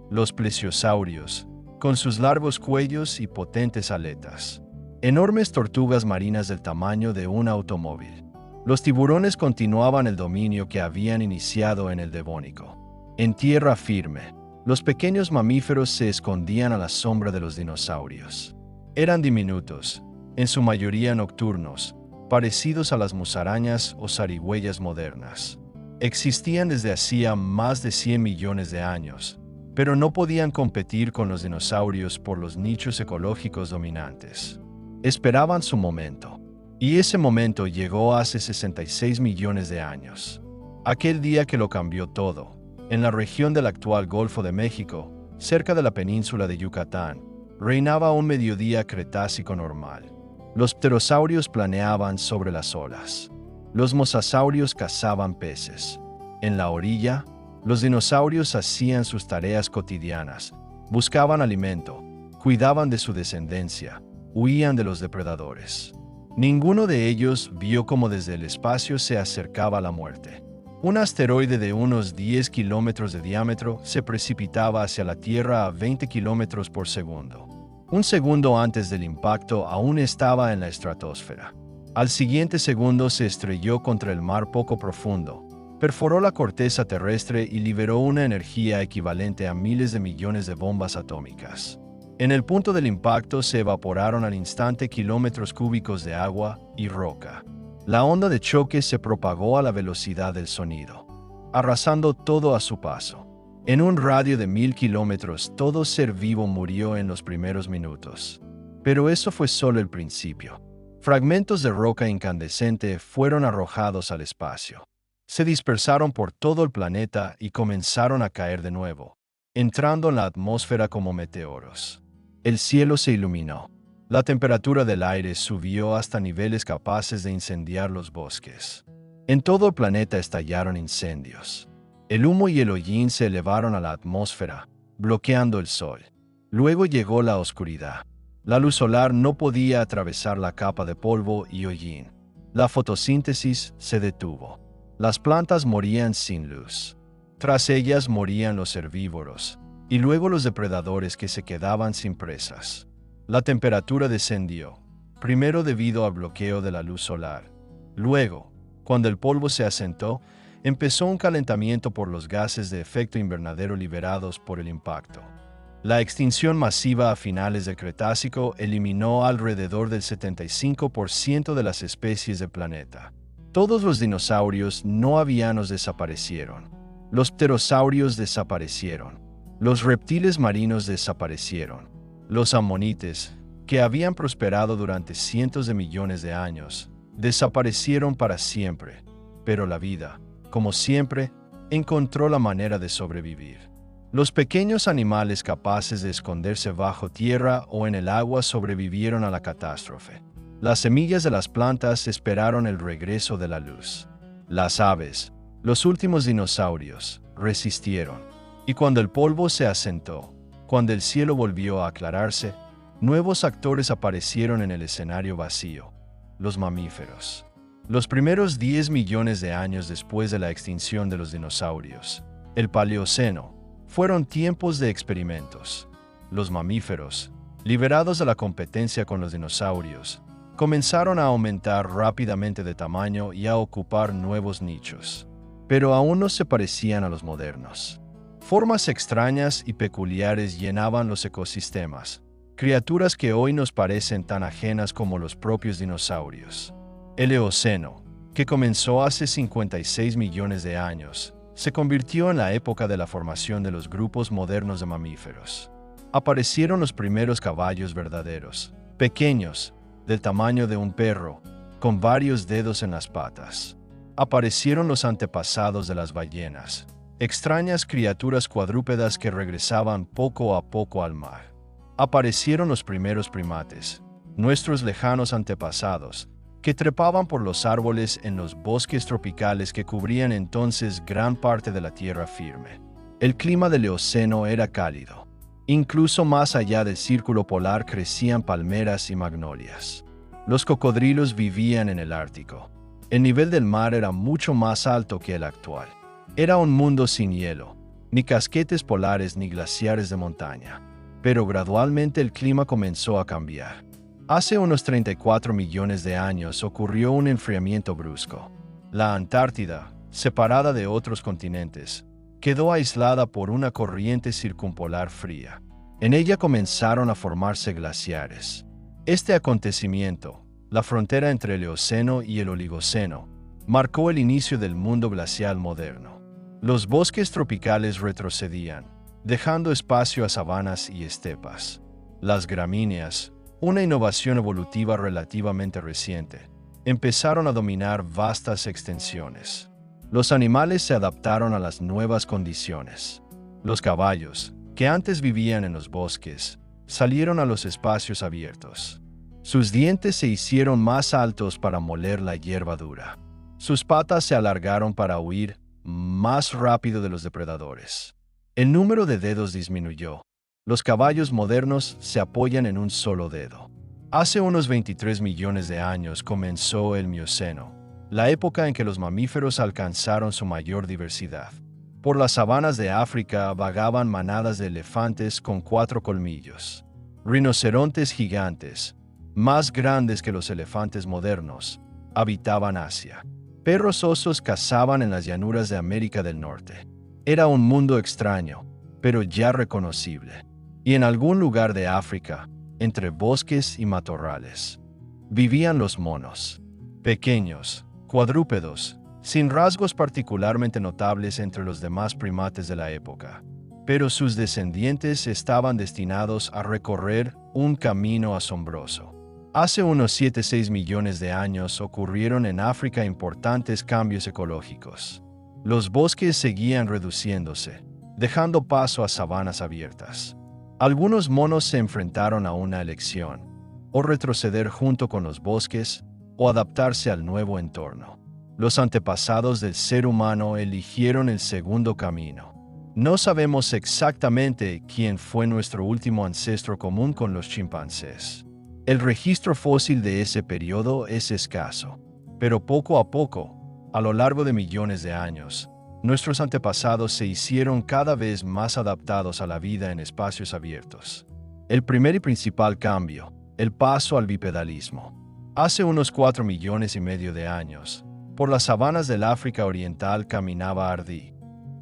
Los plesiosaurios, con sus largos cuellos y potentes aletas. Enormes tortugas marinas del tamaño de un automóvil. Los tiburones continuaban el dominio que habían iniciado en el Devónico. En tierra firme, los pequeños mamíferos se escondían a la sombra de los dinosaurios. Eran diminutos, en su mayoría nocturnos, parecidos a las musarañas o zarigüeyas modernas. Existían desde hacía más de 100 millones de años, pero no podían competir con los dinosaurios por los nichos ecológicos dominantes. Esperaban su momento, y ese momento llegó hace 66 millones de años. Aquel día que lo cambió todo. En la región del actual Golfo de México, cerca de la península de Yucatán, reinaba un mediodía cretácico normal. Los pterosaurios planeaban sobre las olas. Los mosasaurios cazaban peces. En la orilla, los dinosaurios hacían sus tareas cotidianas, buscaban alimento, cuidaban de su descendencia, huían de los depredadores. Ninguno de ellos vio cómo desde el espacio se acercaba la muerte. Un asteroide de unos 10 kilómetros de diámetro se precipitaba hacia la Tierra a 20 kilómetros por segundo. Un segundo antes del impacto aún estaba en la estratosfera. Al siguiente segundo se estrelló contra el mar poco profundo, perforó la corteza terrestre y liberó una energía equivalente a miles de millones de bombas atómicas. En el punto del impacto se evaporaron al instante kilómetros cúbicos de agua y roca. La onda de choque se propagó a la velocidad del sonido, arrasando todo a su paso. En un radio de 1000 kilómetros, todo ser vivo murió en los primeros minutos. Pero eso fue solo el principio. Fragmentos de roca incandescente fueron arrojados al espacio. Se dispersaron por todo el planeta y comenzaron a caer de nuevo, entrando en la atmósfera como meteoros. El cielo se iluminó. La temperatura del aire subió hasta niveles capaces de incendiar los bosques. En todo el planeta estallaron incendios. El humo y el hollín se elevaron a la atmósfera, bloqueando el sol. Luego llegó la oscuridad. La luz solar no podía atravesar la capa de polvo y hollín. La fotosíntesis se detuvo. Las plantas morían sin luz. Tras ellas morían los herbívoros, y luego los depredadores que se quedaban sin presas. La temperatura descendió, primero debido al bloqueo de la luz solar. Luego, cuando el polvo se asentó, empezó un calentamiento por los gases de efecto invernadero liberados por el impacto. La extinción masiva a finales del Cretácico eliminó alrededor del 75% de las especies del planeta. Todos los dinosaurios no avianos desaparecieron. Los pterosaurios desaparecieron. Los reptiles marinos desaparecieron. Los amonites, que habían prosperado durante cientos de millones de años, desaparecieron para siempre. Pero la vida, como siempre, encontró la manera de sobrevivir. Los pequeños animales capaces de esconderse bajo tierra o en el agua sobrevivieron a la catástrofe. Las semillas de las plantas esperaron el regreso de la luz. Las aves, los últimos dinosaurios, resistieron. Y cuando el polvo se asentó, cuando el cielo volvió a aclararse, nuevos actores aparecieron en el escenario vacío: los mamíferos. Los primeros 10 millones de años después de la extinción de los dinosaurios, el Paleoceno, fueron tiempos de experimentos. Los mamíferos, liberados de la competencia con los dinosaurios, comenzaron a aumentar rápidamente de tamaño y a ocupar nuevos nichos. Pero aún no se parecían a los modernos. Formas extrañas y peculiares llenaban los ecosistemas, criaturas que hoy nos parecen tan ajenas como los propios dinosaurios. El Eoceno, que comenzó hace 56 millones de años, se convirtió en la época de la formación de los grupos modernos de mamíferos. Aparecieron los primeros caballos verdaderos, pequeños, del tamaño de un perro, con varios dedos en las patas. Aparecieron los antepasados de las ballenas, extrañas criaturas cuadrúpedas que regresaban poco a poco al mar. Aparecieron los primeros primates, nuestros lejanos antepasados, que trepaban por los árboles en los bosques tropicales que cubrían entonces gran parte de la tierra firme. El clima del Eoceno era cálido. Incluso más allá del círculo polar crecían palmeras y magnolias. Los cocodrilos vivían en el Ártico. El nivel del mar era mucho más alto que el actual. Era un mundo sin hielo, ni casquetes polares ni glaciares de montaña. Pero gradualmente el clima comenzó a cambiar. Hace unos 34 millones de años ocurrió un enfriamiento brusco. La Antártida, separada de otros continentes, quedó aislada por una corriente circumpolar fría. En ella comenzaron a formarse glaciares. Este acontecimiento, la frontera entre el Eoceno y el Oligoceno, marcó el inicio del mundo glacial moderno. Los bosques tropicales retrocedían, dejando espacio a sabanas y estepas. Las gramíneas, una innovación evolutiva relativamente reciente, empezaron a dominar vastas extensiones. Los animales se adaptaron a las nuevas condiciones. Los caballos, que antes vivían en los bosques, salieron a los espacios abiertos. Sus dientes se hicieron más altos para moler la hierba dura. Sus patas se alargaron para huir más rápido de los depredadores. El número de dedos disminuyó. Los caballos modernos se apoyan en un solo dedo. Hace unos 23 millones de años comenzó el Mioceno, la época en que los mamíferos alcanzaron su mayor diversidad. Por las sabanas de África vagaban manadas de elefantes con 4 colmillos. Rinocerontes gigantes, más grandes que los elefantes modernos, habitaban Asia. Perros osos cazaban en las llanuras de América del Norte. Era un mundo extraño, pero ya reconocible. Y en algún lugar de África, entre bosques y matorrales, vivían los monos. Pequeños, cuadrúpedos, sin rasgos particularmente notables entre los demás primates de la época. Pero sus descendientes estaban destinados a recorrer un camino asombroso. Hace unos 7-6 millones de años ocurrieron en África importantes cambios ecológicos. Los bosques seguían reduciéndose, dejando paso a sabanas abiertas. Algunos monos se enfrentaron a una elección: o retroceder junto con los bosques, o adaptarse al nuevo entorno. Los antepasados del ser humano eligieron el segundo camino. No sabemos exactamente quién fue nuestro último ancestro común con los chimpancés. El registro fósil de ese periodo es escaso, pero poco a poco, a lo largo de millones de años, nuestros antepasados se hicieron cada vez más adaptados a la vida en espacios abiertos. El primer y principal cambio, el paso al bipedalismo. Hace unos 4,5 millones de años, Por las sabanas del África Oriental caminaba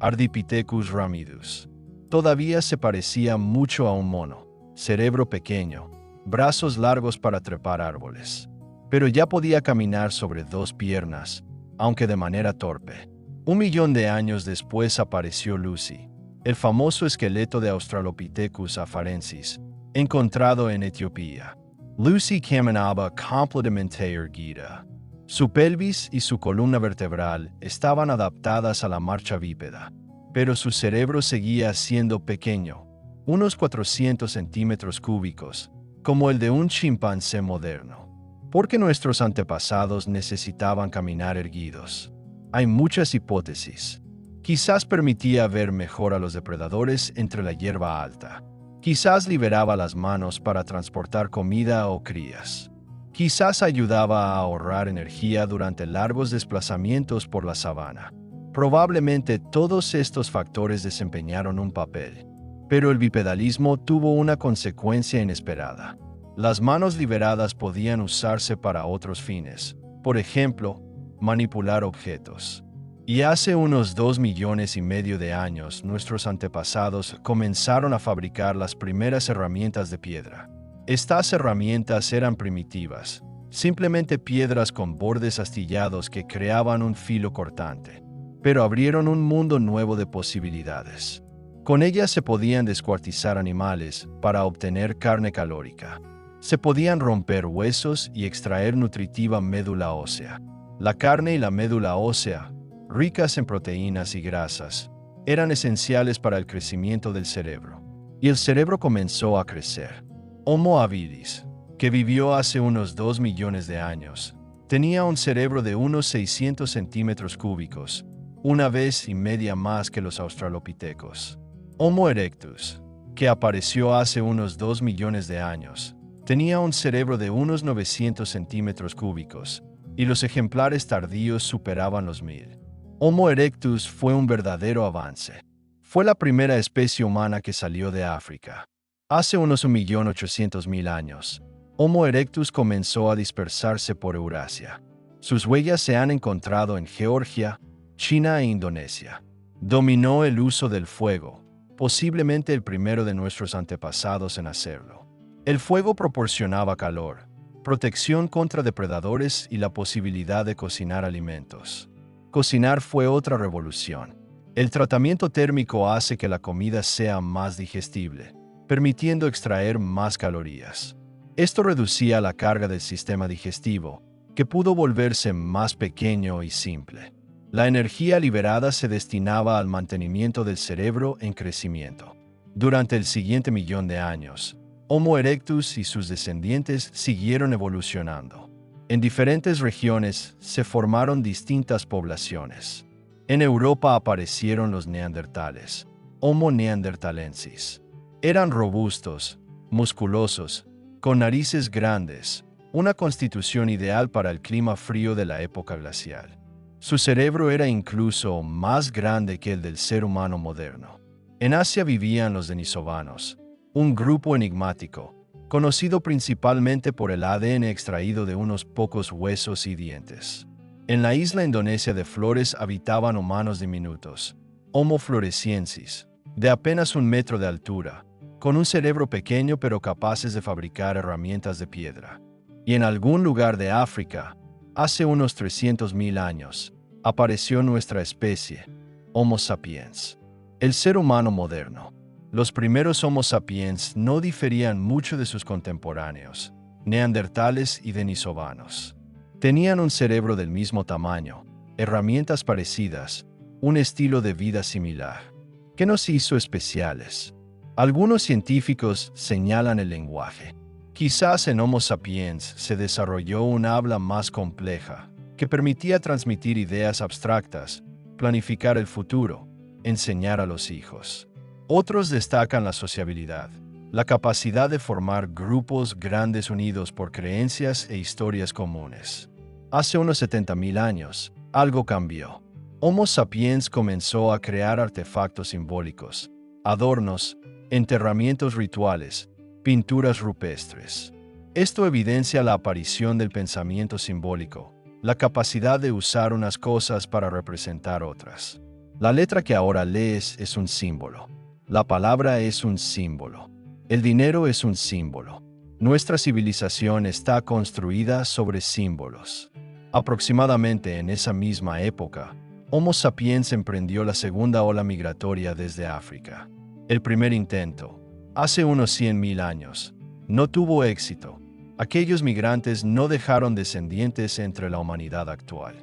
Ardipithecus ramidus. Todavía se parecía mucho a un mono, cerebro pequeño, brazos largos para trepar árboles. Pero ya podía caminar sobre dos piernas, aunque de manera torpe. 1.000.000 de años después apareció Lucy, el famoso esqueleto de Australopithecus afarensis, encontrado en Etiopía. Lucy caminaba completamente erguida. Su pelvis y su columna vertebral estaban adaptadas a la marcha bípeda, pero su cerebro seguía siendo pequeño, unos 400 centímetros cúbicos, como el de un chimpancé moderno. ¿Por qué nuestros antepasados necesitaban caminar erguidos? Hay muchas hipótesis. Quizás permitía ver mejor a los depredadores entre la hierba alta. Quizás liberaba las manos para transportar comida o crías. Quizás ayudaba a ahorrar energía durante largos desplazamientos por la sabana. Probablemente todos estos factores desempeñaron un papel. Pero el bipedalismo tuvo una consecuencia inesperada. Las manos liberadas podían usarse para otros fines, por ejemplo, manipular objetos. Y hace unos 2,5 millones de años, nuestros antepasados comenzaron a fabricar las primeras herramientas de piedra. Estas herramientas eran primitivas, simplemente piedras con bordes astillados que creaban un filo cortante, pero abrieron un mundo nuevo de posibilidades. Con ellas se podían descuartizar animales para obtener carne calórica. Se podían romper huesos y extraer nutritiva médula ósea. La carne y la médula ósea, ricas en proteínas y grasas, eran esenciales para el crecimiento del cerebro. Y el cerebro comenzó a crecer. Homo habilis, que vivió hace unos 2 millones de años, tenía un cerebro de unos 600 centímetros cúbicos, 1,5 veces más que los australopithecos. Homo erectus, que apareció hace unos 2 millones de años, tenía un cerebro de unos 900 centímetros cúbicos, y los ejemplares tardíos superaban los 1,000. Homo erectus fue un verdadero avance. Fue la primera especie humana que salió de África. Hace unos 1.800.000 años, Homo erectus comenzó a dispersarse por Eurasia. Sus huellas se han encontrado en Georgia, China e Indonesia. Dominó el uso del fuego, posiblemente el primero de nuestros antepasados en hacerlo. El fuego proporcionaba calor, protección contra depredadores y la posibilidad de cocinar alimentos. Cocinar fue otra revolución. El tratamiento térmico hace que la comida sea más digestible, permitiendo extraer más calorías. Esto reducía la carga del sistema digestivo, que pudo volverse más pequeño y simple. La energía liberada se destinaba al mantenimiento del cerebro en crecimiento. Durante el siguiente 1.000.000 de años, Homo erectus y sus descendientes siguieron evolucionando. En diferentes regiones se formaron distintas poblaciones. En Europa aparecieron los neandertales, Homo neanderthalensis. Eran robustos, musculosos, con narices grandes, una constitución ideal para el clima frío de la época glacial. Su cerebro era incluso más grande que el del ser humano moderno. En Asia vivían los denisovanos, un grupo enigmático, conocido principalmente por el ADN extraído de unos pocos huesos y dientes. En la isla indonesia de Flores habitaban humanos diminutos, Homo floresiensis, de apenas 1 metro de altura, con un cerebro pequeño pero capaces de fabricar herramientas de piedra. Y en algún lugar de África, hace unos 300.000 años, apareció nuestra especie, Homo sapiens, el ser humano moderno. Los primeros Homo sapiens no diferían mucho de sus contemporáneos, neandertales y denisovanos. Tenían un cerebro del mismo tamaño, herramientas parecidas, un estilo de vida similar. ¿Qué nos hizo especiales? Algunos científicos señalan el lenguaje. Quizás en Homo sapiens se desarrolló un habla más compleja, que permitía transmitir ideas abstractas, planificar el futuro, enseñar a los hijos. Otros destacan la sociabilidad, la capacidad de formar grupos grandes unidos por creencias e historias comunes. Hace unos 70.000 años, algo cambió. Homo sapiens comenzó a crear artefactos simbólicos, adornos, enterramientos rituales, pinturas rupestres. Esto evidencia la aparición del pensamiento simbólico, la capacidad de usar unas cosas para representar otras. La letra que ahora lees es un símbolo. La palabra es un símbolo. El dinero es un símbolo. Nuestra civilización está construida sobre símbolos. Aproximadamente en esa misma época, Homo sapiens emprendió la segunda ola migratoria desde África. El primer intento, hace unos 100.000 años, no tuvo éxito. Aquellos migrantes no dejaron descendientes entre la humanidad actual.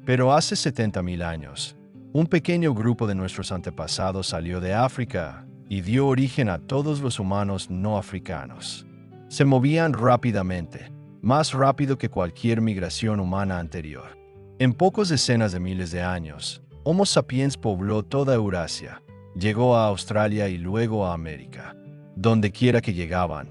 Pero hace 70.000 años, un pequeño grupo de nuestros antepasados salió de África y dio origen a todos los humanos no africanos. Se movían rápidamente, más rápido que cualquier migración humana anterior. En pocas decenas de miles de años, Homo sapiens pobló toda Eurasia, llegó a Australia y luego a América. Donde quiera que llegaban,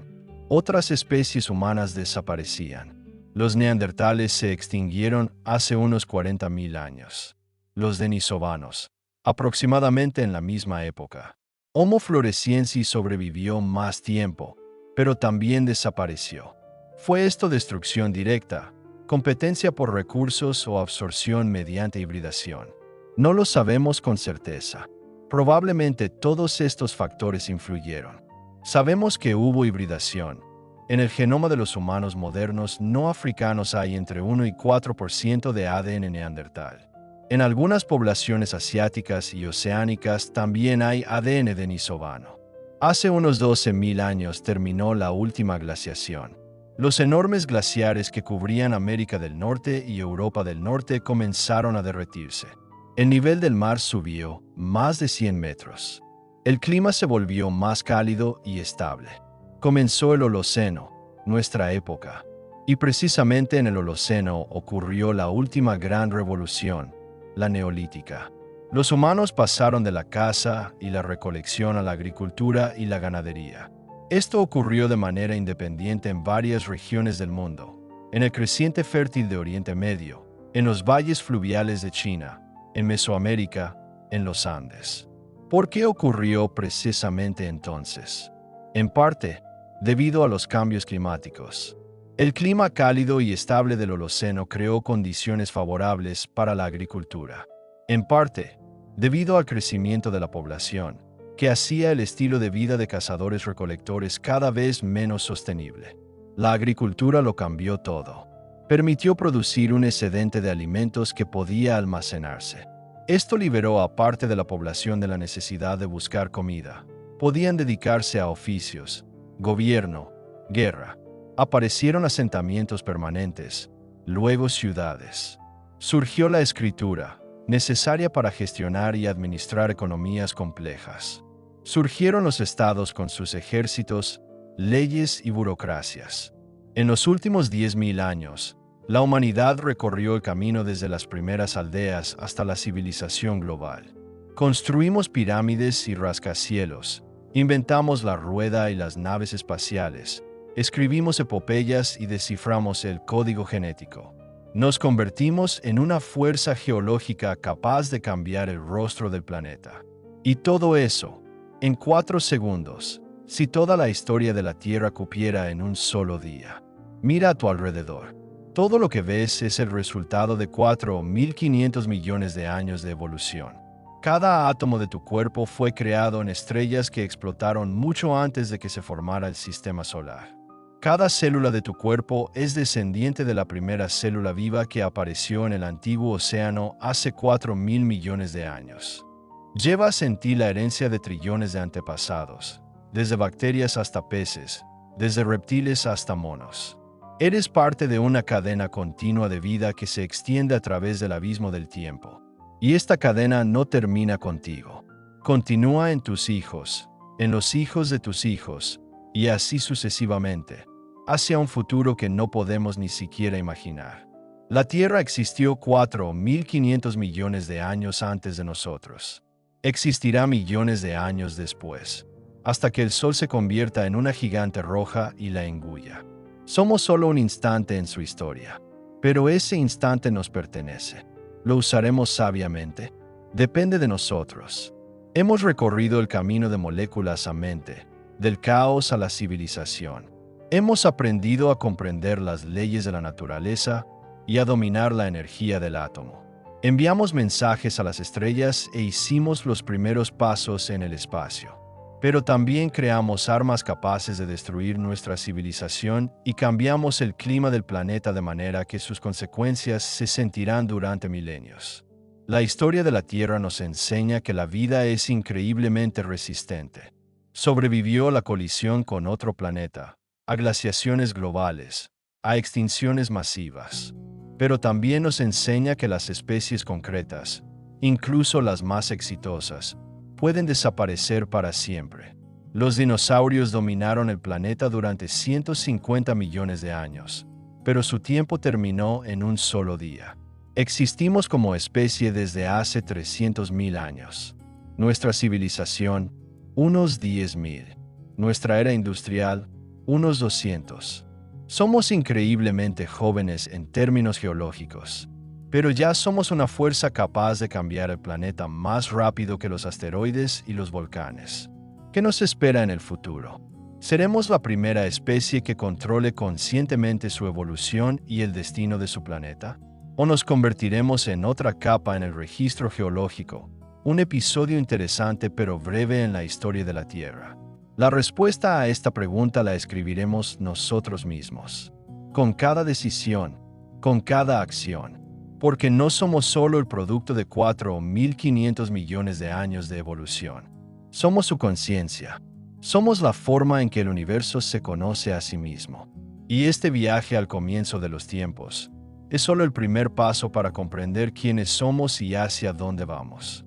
otras especies humanas desaparecían. Los neandertales se extinguieron hace unos 40.000 años. Los denisovanos, aproximadamente en la misma época. Homo floresiensis sobrevivió más tiempo, pero también desapareció. ¿Fue esto destrucción directa, competencia por recursos o absorción mediante hibridación? No lo sabemos con certeza. Probablemente todos estos factores influyeron. Sabemos que hubo hibridación. En el genoma de los humanos modernos no africanos hay entre 1 y 4% de ADN neandertal. En algunas poblaciones asiáticas y oceánicas también hay ADN denisovano. Hace unos 12.000 años terminó la última glaciación. Los enormes glaciares que cubrían América del Norte y Europa del Norte comenzaron a derretirse. El nivel del mar subió más de 100 metros. El clima se volvió más cálido y estable. Comenzó el Holoceno, nuestra época. Y precisamente en el Holoceno ocurrió la última gran revolución, la neolítica. Los humanos pasaron de la caza y la recolección a la agricultura y la ganadería. Esto ocurrió de manera independiente en varias regiones del mundo, en el creciente fértil de Oriente Medio, en los valles fluviales de China, en Mesoamérica, en los Andes. ¿Por qué ocurrió precisamente entonces? En parte, debido a los cambios climáticos. El clima cálido y estable del Holoceno creó condiciones favorables para la agricultura. En parte, debido al crecimiento de la población, que hacía el estilo de vida de cazadores-recolectores cada vez menos sostenible. La agricultura lo cambió todo. Permitió producir un excedente de alimentos que podía almacenarse. Esto liberó a parte de la población de la necesidad de buscar comida. Podían dedicarse a oficios, gobierno, guerra. Aparecieron asentamientos permanentes, luego ciudades. Surgió la escritura, necesaria para gestionar y administrar economías complejas. Surgieron los estados con sus ejércitos, leyes y burocracias. En los últimos 10.000 años, la humanidad recorrió el camino desde las primeras aldeas hasta la civilización global. Construimos pirámides y rascacielos, inventamos la rueda y las naves espaciales, escribimos epopeyas y desciframos el código genético. Nos convertimos en una fuerza geológica capaz de cambiar el rostro del planeta. Y todo eso, en 4 segundos, si toda la historia de la Tierra cupiera en un solo día. Mira a tu alrededor. Todo lo que ves es el resultado de 4.500 millones de años de evolución. Cada átomo de tu cuerpo fue creado en estrellas que explotaron mucho antes de que se formara el sistema solar. Cada célula de tu cuerpo es descendiente de la primera célula viva que apareció en el antiguo océano hace 4.000 millones de años. Llevas en ti la herencia de trillones de antepasados, desde bacterias hasta peces, desde reptiles hasta monos. Eres parte de una cadena continua de vida que se extiende a través del abismo del tiempo. Y esta cadena no termina contigo. Continúa en tus hijos, en los hijos de tus hijos, y así sucesivamente, hacia un futuro que no podemos ni siquiera imaginar. La Tierra existió 4.500 millones de años antes de nosotros. Existirá millones de años después, hasta que el Sol se convierta en una gigante roja y la engulla. Somos solo un instante en su historia, pero ese instante nos pertenece. ¿Lo usaremos sabiamente? Depende de nosotros. Hemos recorrido el camino de moléculas a mente, del caos a la civilización. Hemos aprendido a comprender las leyes de la naturaleza y a dominar la energía del átomo. Enviamos mensajes a las estrellas e hicimos los primeros pasos en el espacio. Pero también creamos armas capaces de destruir nuestra civilización y cambiamos el clima del planeta de manera que sus consecuencias se sentirán durante milenios. La historia de la Tierra nos enseña que la vida es increíblemente resistente. Sobrevivió a la colisión con otro planeta, a glaciaciones globales, a extinciones masivas. Pero también nos enseña que las especies concretas, incluso las más exitosas, pueden desaparecer para siempre. Los dinosaurios dominaron el planeta durante 150 millones de años, pero su tiempo terminó en un solo día. Existimos como especie desde hace 300.000 años. Nuestra civilización, unos 10.000. Nuestra era industrial, unos 200. Somos increíblemente jóvenes en términos geológicos, pero ya somos una fuerza capaz de cambiar el planeta más rápido que los asteroides y los volcanes. ¿Qué nos espera en el futuro? ¿Seremos la primera especie que controle conscientemente su evolución y el destino de su planeta? ¿O nos convertiremos en otra capa en el registro geológico, un episodio interesante pero breve en la historia de la Tierra? La respuesta a esta pregunta la escribiremos nosotros mismos, con cada decisión, con cada acción, porque no somos solo el producto de 4.500 millones de años de evolución. Somos su conciencia. Somos la forma en que el universo se conoce a sí mismo. Y este viaje al comienzo de los tiempos es solo el primer paso para comprender quiénes somos y hacia dónde vamos.